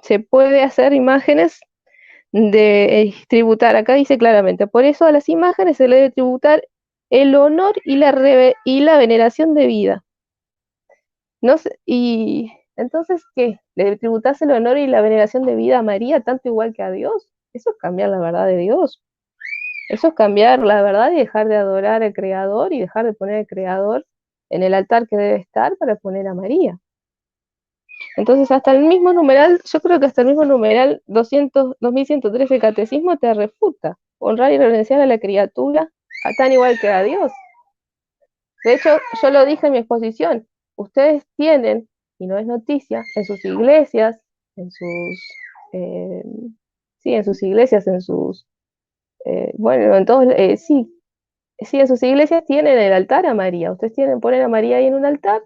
[SPEAKER 3] se puede hacer imágenes de tributar. Acá dice claramente, por eso a las imágenes se le debe tributar el honor y la veneración de vida. No sé, y entonces, ¿qué? ¿Le tributás el honor y la veneración de vida a María tanto igual que a Dios? Eso es cambiar la verdad de Dios. Eso es cambiar la verdad y dejar de adorar al Creador y dejar de poner al Creador en el altar que debe estar para poner a María. Entonces, hasta el mismo numeral, yo creo que hasta el mismo numeral 2113 del Catecismo te refuta. Honrar y reverenciar a la criatura, tan igual que a Dios. De hecho, yo lo dije en mi exposición, ustedes tienen, y no es noticia, en sus iglesias, en sus iglesias, bueno, en todos, sí, en sus iglesias tienen el altar a María. Ustedes ponen a María ahí en un altar,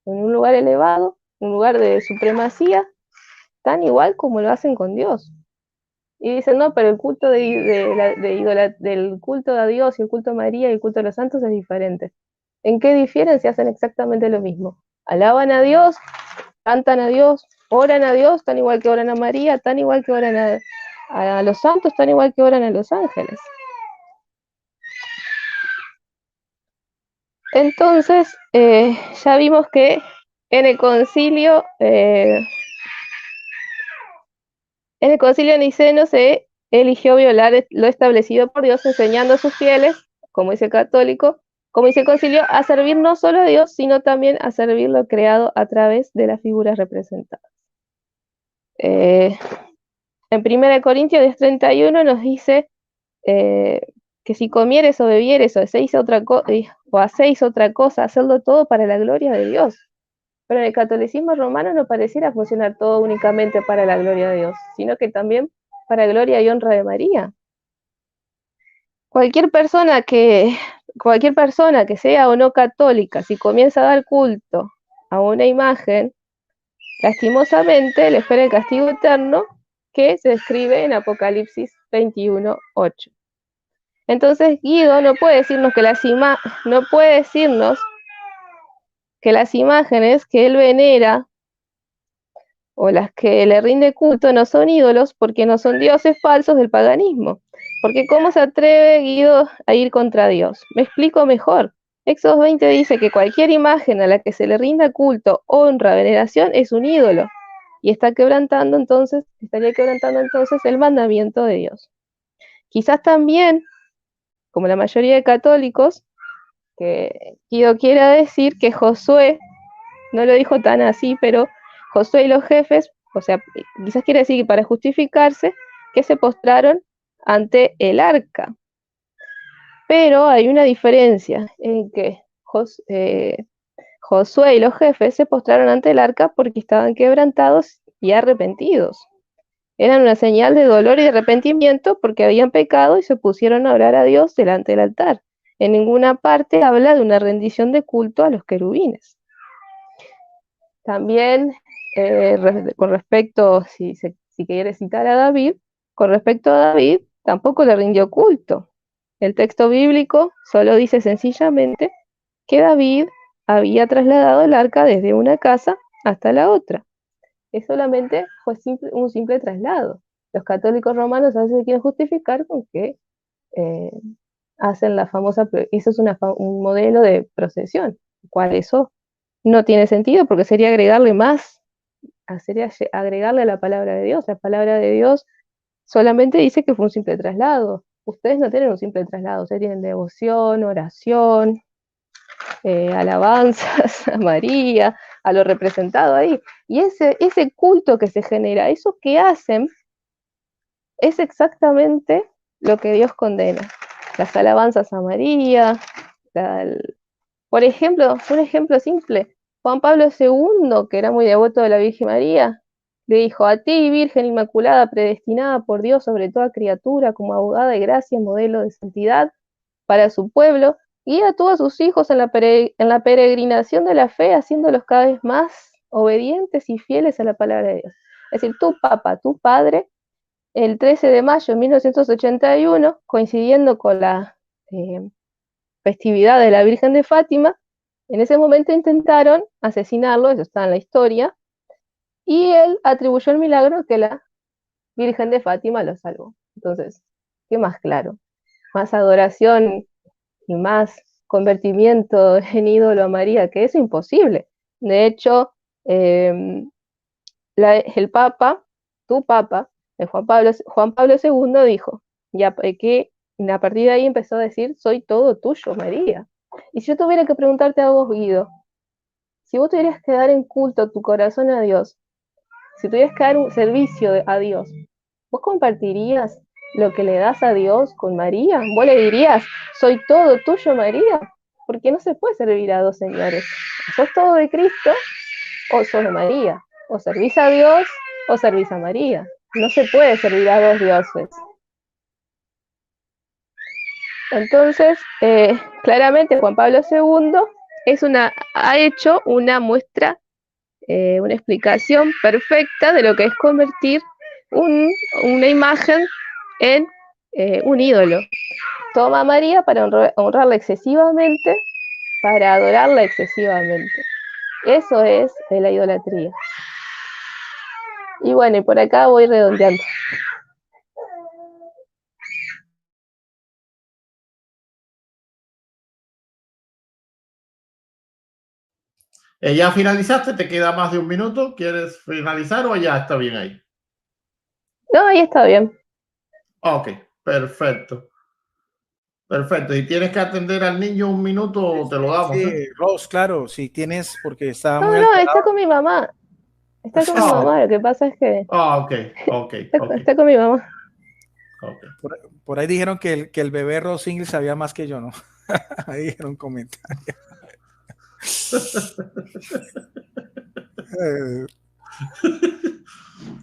[SPEAKER 3] en un lugar elevado, un lugar de supremacía, tan igual como lo hacen con Dios. Y dicen, no, pero el culto del culto a Dios y el culto a María y el culto a los santos es diferente. ¿En qué difieren si hacen exactamente lo mismo? Alaban a Dios, cantan a Dios, oran a Dios, tan igual que oran a María, tan igual que oran a los santos, tan igual que oran a los ángeles. Entonces, ya vimos que en el concilio niceno se eligió violar lo establecido por Dios, enseñando a sus fieles, como dice el católico, como dice el concilio, a servir no solo a Dios, sino también a servir lo creado a través de las figuras representadas. En 1 Corintios 10:31 nos dice que si comieres o bebieres o hacéis otra cosa, hacedlo todo para la gloria de Dios. Pero en el catolicismo romano no pareciera funcionar todo únicamente para la gloria de Dios, sino que también para gloria y honra de María. Cualquier persona que sea o no católica, si comienza a dar culto a una imagen, lastimosamente le espera el castigo eterno que se describe en Apocalipsis 21:8. Entonces Guido no puede decirnos que las imágenes que él venera o las que le rinde culto no son ídolos porque no son dioses falsos del paganismo. Porque ¿cómo se atreve Guido a ir contra Dios? Me explico mejor. Éxodo 20 dice que cualquier imagen a la que se le rinda culto, honra, veneración es un ídolo y estaría quebrantando entonces el mandamiento de Dios. Quizás también, como la mayoría de católicos, que Guido quiera decir que Josué, no lo dijo tan así, pero Josué y los jefes, o sea, quizás quiere decir que para justificarse, que se postraron ante el arca. Pero hay una diferencia en que Josué y los jefes se postraron ante el arca porque estaban quebrantados y arrepentidos. Eran una señal de dolor y de arrepentimiento porque habían pecado y se pusieron a orar a Dios delante del altar. En ninguna parte habla de una rendición de culto a los querubines. También, con respecto, si quiere citar a David, con respecto a David, tampoco le rindió culto. El texto bíblico solo dice sencillamente que David había trasladado el arca desde una casa hasta la otra. Es solamente fue un simple traslado. Los católicos romanos a veces se quieren justificar con que hacen la famosa, eso es un modelo de procesión, cual eso no tiene sentido porque sería agregarle agregarle a la palabra de Dios. La palabra de Dios solamente dice que fue un simple traslado. Ustedes no tienen un simple traslado, ustedes tienen devoción, oración, alabanzas a María, a lo representado ahí. Y ese culto que se genera, eso que hacen, es exactamente lo que Dios condena. Las alabanzas a María, por ejemplo, un ejemplo simple, Juan Pablo II, que era muy devoto de la Virgen María, le dijo: a ti, Virgen Inmaculada, predestinada por Dios sobre toda criatura, como abogada de gracia y modelo de santidad para su pueblo, guía a todos sus hijos en la peregrinación de la fe, haciéndolos cada vez más obedientes y fieles a la palabra de Dios. Es decir, tu Papa, tu Padre, el 13 de mayo de 1981, coincidiendo con la festividad de la Virgen de Fátima, en ese momento intentaron asesinarlo, eso está en la historia, y él atribuyó el milagro que la Virgen de Fátima lo salvó. Entonces, ¿qué más claro? Más adoración y más convertimiento en ídolo a María, que eso es imposible. De hecho, el Papa, tu Papa, Juan Pablo II dijo, ya que a partir de ahí empezó a decir: soy todo tuyo, María. Y si yo tuviera que preguntarte a vos, Guido, si vos tuvieras que dar en culto tu corazón a Dios, si tuvieras que dar un servicio a Dios, ¿vos compartirías lo que le das a Dios con María? ¿Vos le dirías, soy todo tuyo, María? Porque no se puede servir a dos señores. O sos todo de Cristo o sos de María. O servís a Dios o servís a María. No se puede servir a dos dioses. Entonces, claramente Juan Pablo II ha hecho una muestra, una explicación perfecta de lo que es convertir una imagen en un ídolo. Toma a María para honrarla excesivamente, para adorarla excesivamente. Eso es la idolatría. Y bueno, y por acá voy redondeando.
[SPEAKER 1] ¿Ya finalizaste? ¿Te queda más de un minuto? ¿Quieres finalizar o ya está bien ahí?
[SPEAKER 3] No, ahí está bien.
[SPEAKER 1] Ok, perfecto. Perfecto. ¿Y tienes que atender al niño un minuto? Te lo damos.
[SPEAKER 2] Sí, Rose, claro, si tienes, porque está muy
[SPEAKER 3] No,
[SPEAKER 2] alterado.
[SPEAKER 3] está con mi mamá. Está con mi mamá, lo que pasa es que...
[SPEAKER 1] Ok.
[SPEAKER 3] Está con mi mamá.
[SPEAKER 1] Okay.
[SPEAKER 2] Por ahí dijeron que el bebé Rose Ingrid sabía más que yo, ¿no? Ahí dijeron un comentario.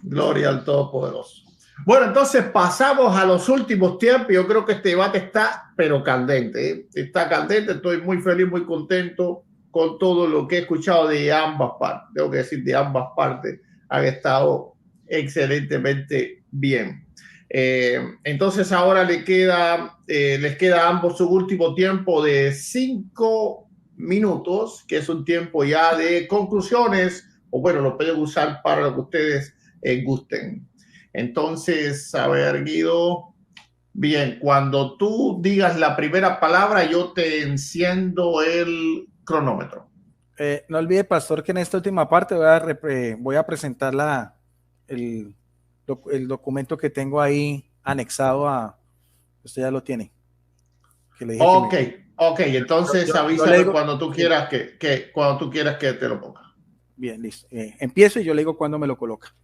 [SPEAKER 1] Gloria al Todopoderoso. Bueno, entonces pasamos a los últimos tiempos. Yo creo que este debate está, pero candente. Está candente. Estoy muy feliz, muy contento con todo lo que he escuchado de ambas partes. Tengo que decir, de ambas partes han estado excelentemente bien. Entonces ahora les queda a ambos su último tiempo de 5 minutos, que es un tiempo ya de conclusiones, o bueno, lo pueden usar para lo que ustedes gusten. Entonces, a ver, Guido. Bien, cuando tú digas la primera palabra, yo te enciendo el cronómetro.
[SPEAKER 2] No olvide, pastor, que en esta última parte voy a presentar el documento que tengo ahí anexado a... Usted ya lo tiene. Que le dije
[SPEAKER 1] Ok, entonces avísame
[SPEAKER 2] digo,
[SPEAKER 1] cuando tú quieras cuando tú quieras que te lo ponga.
[SPEAKER 2] Bien, listo. Empiezo y yo le digo cuándo me lo coloca.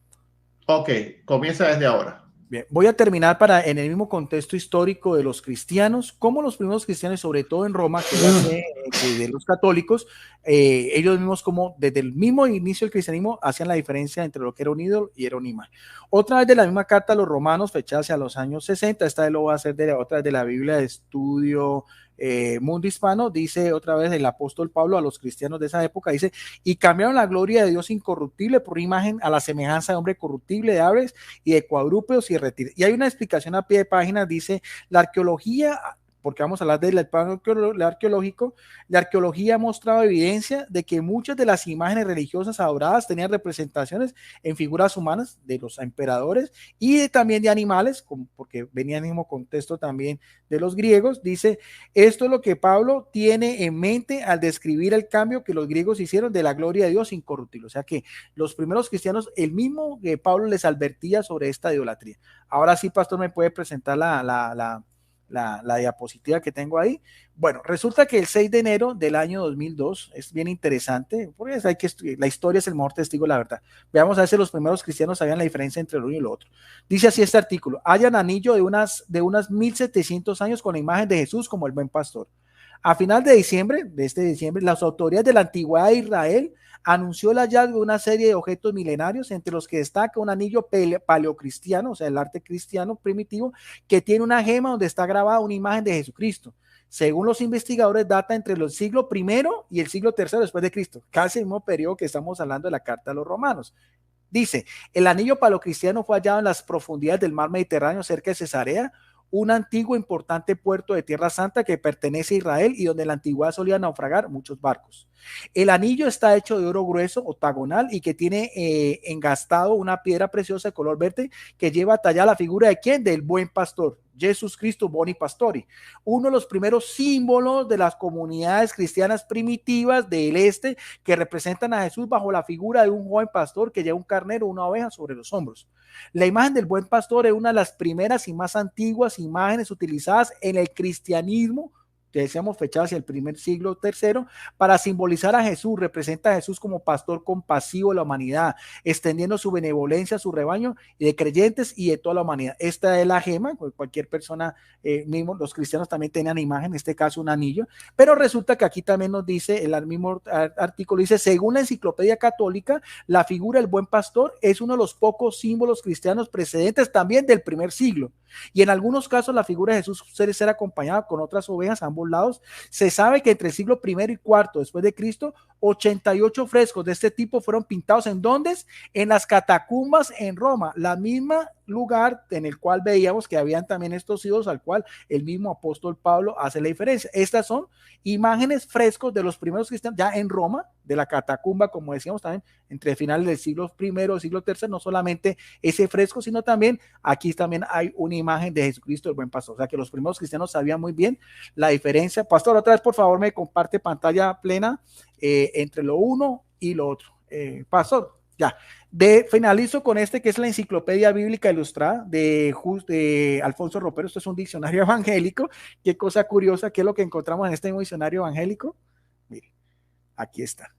[SPEAKER 1] Ok, comienza desde ahora.
[SPEAKER 2] Bien, voy a terminar en el mismo contexto histórico de los cristianos, como los primeros cristianos, sobre todo en Roma, que era de los católicos, ellos mismos como desde el mismo inicio del cristianismo hacían la diferencia entre lo que era un ídolo y era una imagen. Otra vez de la misma carta a los romanos, fechada hacia los años 60, esta vez lo voy a hacer otra vez de la Biblia de Estudio Mundo Hispano, dice otra vez el apóstol Pablo a los cristianos de esa época, dice, y cambiaron la gloria de Dios incorruptible por imagen a la semejanza de hombre corruptible, de aves y de cuadrúpedos y reptiles. Y hay una explicación a pie de página, dice, la arqueología, porque vamos a hablar del plano arqueológico, la arqueología ha mostrado evidencia de que muchas de las imágenes religiosas adoradas tenían representaciones en figuras humanas de los emperadores y también de animales, porque venía en el mismo contexto también de los griegos. Dice, esto es lo que Pablo tiene en mente al describir el cambio que los griegos hicieron de la gloria de Dios incorruptible. O sea que los primeros cristianos, el mismo que Pablo les advertía sobre esta idolatría. Ahora sí, pastor, me puede presentar la diapositiva que tengo ahí. Bueno, resulta que el 6 de enero del año 2002, es bien interesante, porque hay que estudiar, la historia es el mejor testigo de la verdad. Veamos a ver si los primeros cristianos sabían la diferencia entre lo uno y lo otro. Dice así este artículo: hayan anillo de unas 1700 años con la imagen de Jesús como el buen pastor. A final de este diciembre, las autoridades de la antigüedad de Israel anunció el hallazgo de una serie de objetos milenarios, entre los que destaca un anillo paleocristiano, o sea, el arte cristiano primitivo, que tiene una gema donde está grabada una imagen de Jesucristo. Según los investigadores, data entre el siglo I y el siglo III después de Cristo, casi el mismo periodo que estamos hablando de la carta a los romanos. Dice, el anillo paleocristiano fue hallado en las profundidades del mar Mediterráneo cerca de Cesarea, un antiguo importante puerto de Tierra Santa que pertenece a Israel y donde en la antigüedad solían naufragar muchos barcos. El anillo está hecho de oro grueso, octagonal, y que tiene engastado una piedra preciosa de color verde que lleva tallada la figura de ¿quién? Del buen pastor, Jesús Cristo Boni Pastori, uno de los primeros símbolos de las comunidades cristianas primitivas del este que representan a Jesús bajo la figura de un joven pastor que lleva un carnero o una oveja sobre los hombros. La imagen del buen pastor es una de las primeras y más antiguas imágenes utilizadas en el cristianismo decíamos fecha hacia el primer siglo tercero, para simbolizar a Jesús, representa a Jesús como pastor compasivo de la humanidad, extendiendo su benevolencia a su rebaño y de creyentes y de toda la humanidad. Esta es la gema, cualquier persona, mismo los cristianos también tenían imagen, en este caso un anillo, pero resulta que aquí también nos dice, el mismo artículo dice, según la Enciclopedia Católica, la figura del buen pastor es uno de los pocos símbolos cristianos precedentes también del primer siglo. Y en algunos casos la figura de Jesús suele ser acompañada con otras ovejas a ambos lados. Se sabe que entre el siglo I y IV después de Cristo, 88 frescos de este tipo fueron pintados. ¿En dónde? En las catacumbas en Roma, la misma lugar en el cual veíamos que habían también estos ídolos al cual el mismo apóstol Pablo hace la diferencia. Estas son imágenes frescos de los primeros cristianos ya en Roma, de la catacumba, como decíamos también, entre finales del siglo I y siglo III, no solamente ese fresco, sino también aquí también hay una imagen de Jesucristo, el buen pastor. O sea que los primeros cristianos sabían muy bien la diferencia. Pastor, otra vez por favor me comparte pantalla plena entre lo uno y lo otro. Pastor, ya. Finalizo con este que es la Enciclopedia Bíblica Ilustrada de Alfonso Ropero. Esto es un diccionario evangélico. Qué cosa curiosa, ¿qué es lo que encontramos en este diccionario evangélico? Mire, aquí está.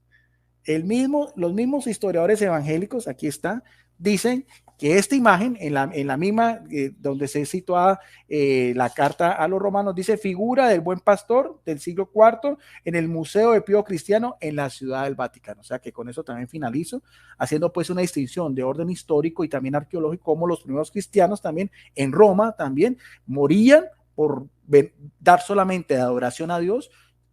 [SPEAKER 2] Los mismos historiadores evangélicos, aquí está, dicen que esta imagen, en la misma donde se sitúa la carta a los romanos, dice figura del buen pastor del siglo IV en el Museo de Pío Cristiano en la Ciudad del Vaticano. O sea que con eso también finalizo, haciendo pues una distinción de orden histórico y también arqueológico, como los primeros cristianos también en Roma también morían por dar solamente adoración a Dios,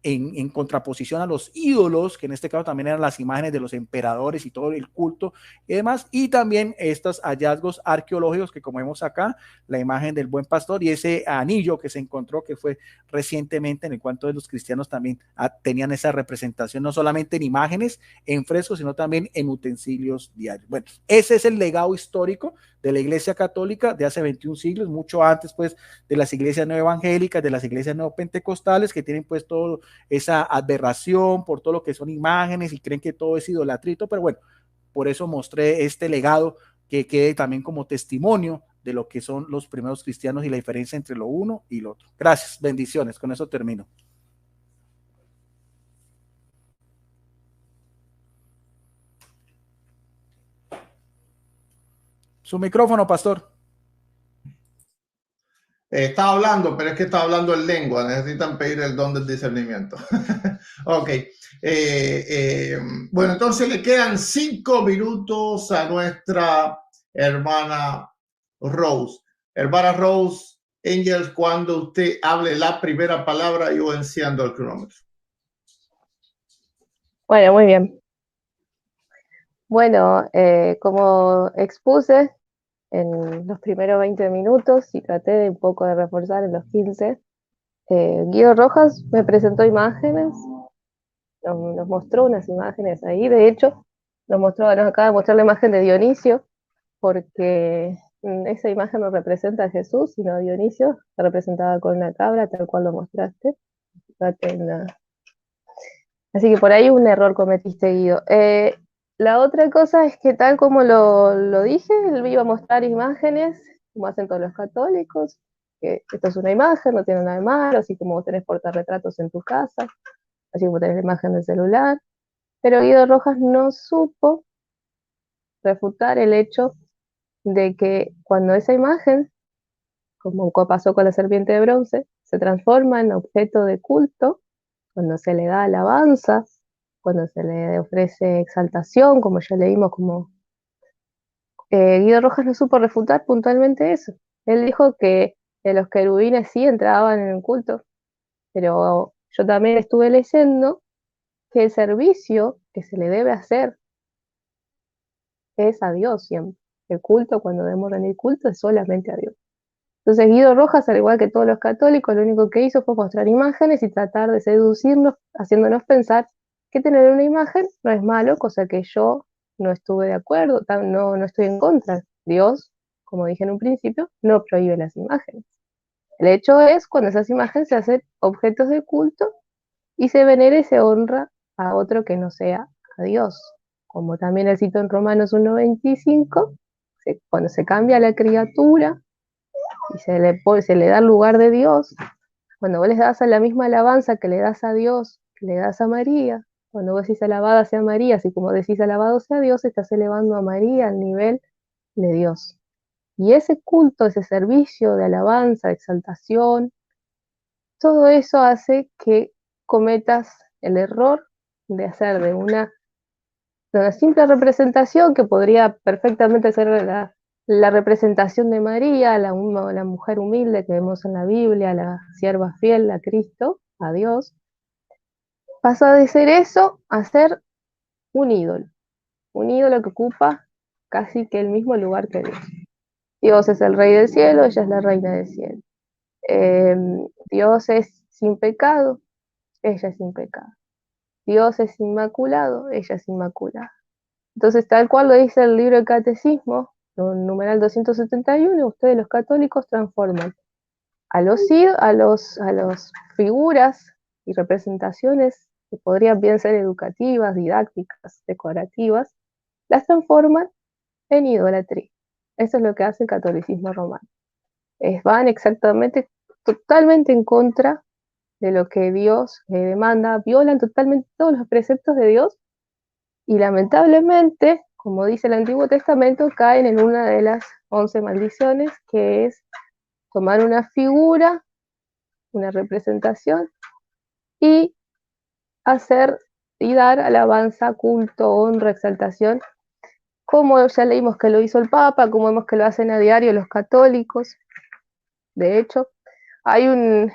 [SPEAKER 2] en contraposición a los ídolos, que en este caso también eran las imágenes de los emperadores y todo el culto y demás, y también estos hallazgos arqueológicos que como vemos acá, la imagen del buen pastor y ese anillo que se encontró que fue recientemente, en el cuanto de los cristianos también tenían esa representación, no solamente en imágenes, en frescos, sino también en utensilios diarios. Bueno, ese es el legado histórico de la Iglesia Católica de hace 21 siglos, mucho antes pues de las iglesias neoevangélicas, de las iglesias neopentecostales, que tienen pues todo esa aberración por todo lo que son imágenes y creen que todo es idolatrito, pero bueno, por eso mostré este legado que quede también como testimonio de lo que son los primeros cristianos y la diferencia entre lo uno y lo otro. Gracias, bendiciones, con eso termino. Su micrófono, pastor.
[SPEAKER 1] Estaba hablando, pero es que estaba hablando en lengua. Necesitan pedir el don del discernimiento. Ok. Bueno, entonces le quedan 5 minutos a nuestra hermana Rose. Hermana Rose, Angels, cuando usted hable la primera palabra, yo enciendo el cronómetro.
[SPEAKER 3] Bueno, muy bien. Bueno, como expuse en los primeros 20 minutos y traté de un poco de reforzar en los 15, Guido Rojas me presentó imágenes, nos mostró unas imágenes ahí, de hecho, nos acaba de mostrar la imagen de Dionisio, porque esa imagen no representa a Jesús, sino a Dionisio, está representada con una cabra, tal cual lo mostraste. Así que por ahí un error cometiste, Guido. La otra cosa es que tal como lo dije, él iba a mostrar imágenes, como hacen todos los católicos, que esto es una imagen, no tiene nada de malo, así como vos tenés portarretratos en tu casa, así como tenés la imagen del celular. Pero Guido Rojas no supo refutar el hecho de que cuando esa imagen, como pasó con la serpiente de bronce, se transforma en objeto de culto, cuando se le da alabanza, cuando se le ofrece exaltación, como ya leímos, como Guido Rojas no supo refutar puntualmente eso. Él dijo que los querubines sí entraban en el culto, pero yo también estuve leyendo que el servicio que se le debe hacer es a Dios siempre. El culto, cuando debemos rendir culto, es solamente a Dios. Entonces Guido Rojas, al igual que todos los católicos, lo único que hizo fue mostrar imágenes y tratar de seducirnos, haciéndonos pensar que tener una imagen no es malo, cosa que yo no estuve de acuerdo, no estoy en contra. Dios, como dije en un principio, no prohíbe las imágenes. El hecho es cuando esas imágenes se hacen objetos de culto y se venera y se honra a otro que no sea a Dios. Como también el cito en Romanos 1:25, cuando se cambia la criatura y se le da el lugar de Dios, Cuando vos les das a la misma alabanza que le das a Dios, que le das a María, cuando vos decís alabada sea María, así como decís alabado sea Dios, estás elevando a María al nivel de Dios. Y ese culto, ese servicio de alabanza, de exaltación, todo eso hace que cometas el error de hacer de una simple representación, que podría perfectamente ser la representación de María, la mujer humilde que vemos en la Biblia, la sierva fiel a Cristo, a Dios, pasa de ser eso a ser un ídolo que ocupa casi que el mismo lugar que Dios. Dios es el rey del cielo, ella es la reina del cielo. Dios es sin pecado, ella es sin pecado. Dios es inmaculado, ella es inmaculada. Entonces, tal cual lo dice el libro del Catecismo, numeral 271, ustedes los católicos transforman a los figuras y representaciones que podrían bien ser educativas, didácticas, decorativas, las transforman en idolatría. Eso es lo que hace el catolicismo romano. Van exactamente, totalmente en contra de lo que Dios demanda, violan totalmente todos los preceptos de Dios y lamentablemente, como dice el Antiguo Testamento, caen en una de las 11 maldiciones, que es tomar una figura, una representación, y hacer y dar alabanza, culto, honra, exaltación, como ya leímos que lo hizo el Papa, como vemos que lo hacen a diario los católicos. De hecho, hay una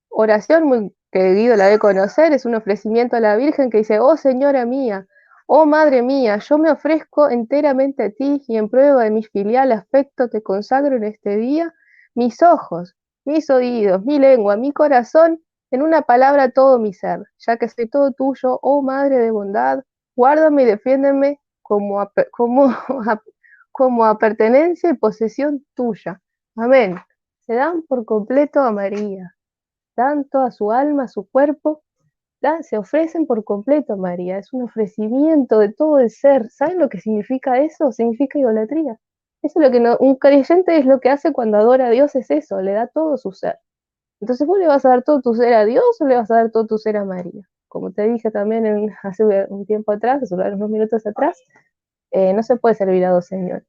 [SPEAKER 3] oración muy que Guido la debe conocer, es un ofrecimiento a la Virgen que dice: oh Señora mía, oh Madre mía, yo me ofrezco enteramente a ti y en prueba de mi filial afecto te consagro en este día mis ojos, mis oídos, mi lengua, mi corazón, en una palabra todo mi ser, ya que soy todo tuyo, oh Madre de bondad, guárdame y defiéndeme como a pertenencia y posesión tuya. Amén. Se dan por completo a María, tanto a su alma, a su cuerpo, se ofrecen por completo a María, es un ofrecimiento de todo el ser. ¿Saben lo que significa eso? Significa idolatría. Eso es lo que un creyente es lo que hace cuando adora a Dios, es eso, le da todo su ser. Entonces, ¿vos le vas a dar todo tu ser a Dios o le vas a dar todo tu ser a María? Como te dije también hace un tiempo atrás, hace unos minutos atrás, no se puede servir a dos señores.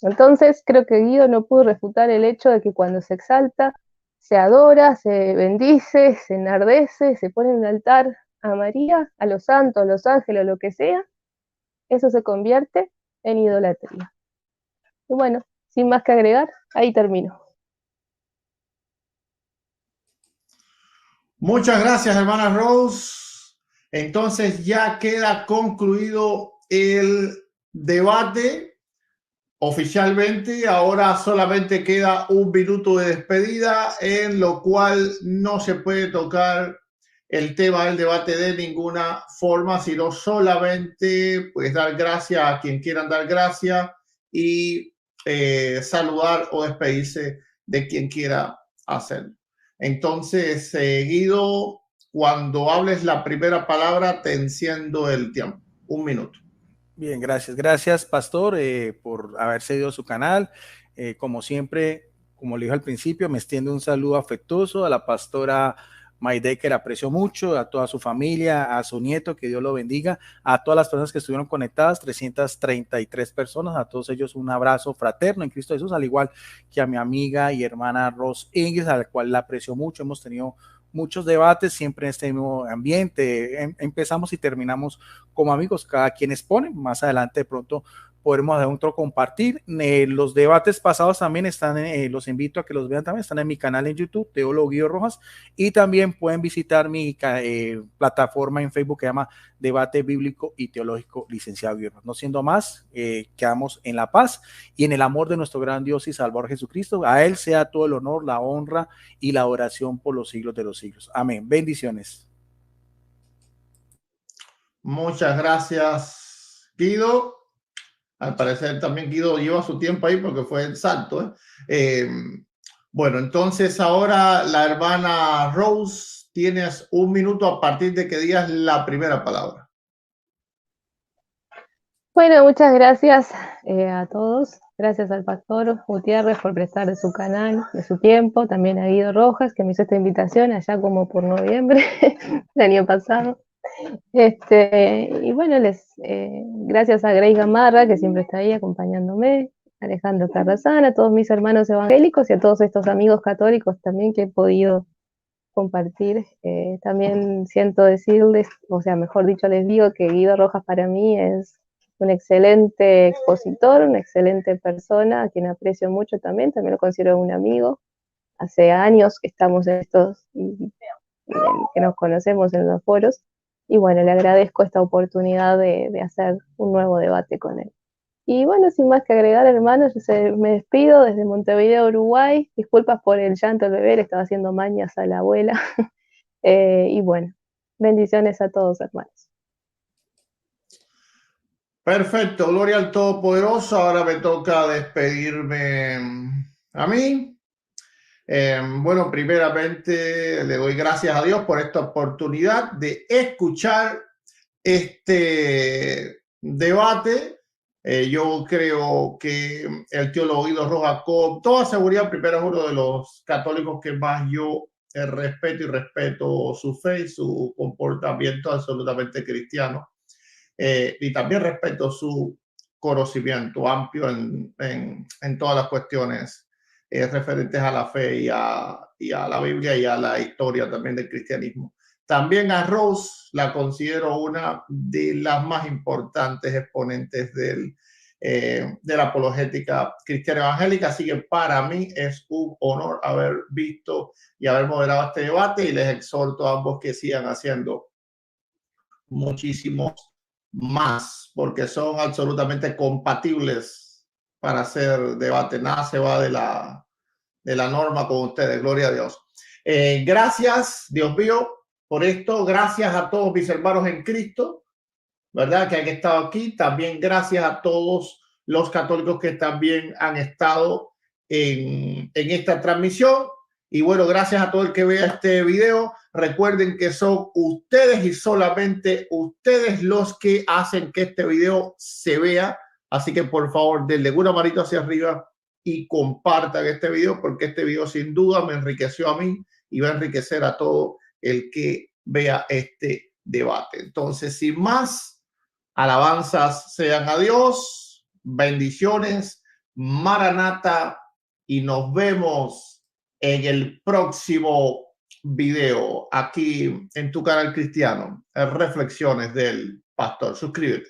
[SPEAKER 3] Entonces, creo que Guido no pudo refutar el hecho de que cuando se exalta, se adora, se bendice, se enardece, se pone en el altar a María, a los santos, a los ángeles, lo que sea, eso se convierte en idolatría. Y bueno, sin más que agregar, ahí termino.
[SPEAKER 1] Muchas gracias, hermana Rose. Entonces ya queda concluido el debate oficialmente. Ahora solamente queda un minuto de despedida, en lo cual no se puede tocar el tema del debate de ninguna forma, sino solamente pues dar gracias a quien quieran dar gracias y saludar o despedirse de quien quiera hacerlo. Entonces, Guido, cuando hables la primera palabra, te enciendo el tiempo. Un minuto.
[SPEAKER 2] Bien, gracias. Gracias, pastor, por haber cedido a su canal. Como siempre, como le dije al principio, me extiendo un saludo afectuoso a la pastora Maide, que la aprecio mucho, a toda su familia, a su nieto, que Dios lo bendiga, a todas las personas que estuvieron conectadas, 333 personas, a todos ellos un abrazo fraterno en Cristo Jesús, al igual que a mi amiga y hermana Rose Ingles, a la cual la aprecio mucho. Hemos tenido muchos debates siempre en este mismo ambiente. Empezamos y terminamos como amigos, cada quien expone. Más adelante de pronto podremos dar otro compartir. Los debates pasados también están, los invito a que los vean también, están en mi canal en YouTube, Teólogo Guido Rojas, y también pueden visitar mi plataforma en Facebook que se llama Debate Bíblico y Teológico Licenciado Guido Rojas. No siendo más, quedamos en la paz y en el amor de nuestro gran Dios y Salvador Jesucristo. A Él sea todo el honor, la honra y la oración por los siglos de los siglos. Amén. Bendiciones.
[SPEAKER 1] Muchas gracias, Guido. Al parecer también Guido lleva su tiempo ahí porque fue el salto. Bueno, entonces ahora la hermana Rose, tienes un minuto a partir de que digas la primera palabra.
[SPEAKER 3] Bueno, muchas gracias a todos. Gracias al pastor Gutiérrez por prestar de su canal, de su tiempo. También a Guido Rojas, que me hizo esta invitación allá como por noviembre del año pasado. Y bueno, gracias a Grace Gamarra, que siempre está ahí acompañándome, Alejandro Carrazana, a todos mis hermanos evangélicos y a todos estos amigos católicos también que he podido compartir. También siento decirles, o sea, mejor dicho, les digo que Guido Rojas para mí es un excelente expositor, una excelente persona, a quien aprecio mucho también lo considero un amigo. Hace años que estamos en que nos conocemos en los foros, y bueno, le agradezco esta oportunidad de hacer un nuevo debate con él. Y bueno, sin más que agregar, hermanos, me despido desde Montevideo, Uruguay. Disculpas por el llanto del bebé, le estaba haciendo mañas a la abuela. Y bueno, bendiciones a todos, hermanos.
[SPEAKER 1] Perfecto, gloria al Todopoderoso. Ahora me toca despedirme a mí. Bueno, primeramente le doy gracias a Dios por esta oportunidad de escuchar este debate. Yo creo que el teólogo Guido Rojas, con toda seguridad, primero es uno de los católicos que más yo respeto su fe y su comportamiento absolutamente cristiano. Y también respeto su conocimiento amplio en todas las cuestiones referentes a la fe y a la Biblia y a la historia también del cristianismo. También a Rose la considero una de las más importantes exponentes de la apologética cristiana evangélica, así que para mí es un honor haber visto y haber moderado este debate, y les exhorto a ambos que sigan haciendo muchísimos más, porque son absolutamente compatibles para hacer debate. Nada se va de la norma con ustedes, gloria a Dios. Gracias, Dios mío, por esto. Gracias a todos mis hermanos en Cristo, ¿verdad?, que han estado aquí. También gracias a todos los católicos que también han estado en esta transmisión. Y bueno, gracias a todo el que vea este video. Recuerden que son ustedes y solamente ustedes los que hacen que este video se vea. Así que por favor, denle una manito hacia arriba y compartan este video, porque este video sin duda me enriqueció a mí y va a enriquecer a todo el que vea este debate. Entonces, sin más, alabanzas sean a Dios, bendiciones, Maranata, y nos vemos en el próximo video aquí en tu canal cristiano, Reflexiones del Pastor. Suscríbete.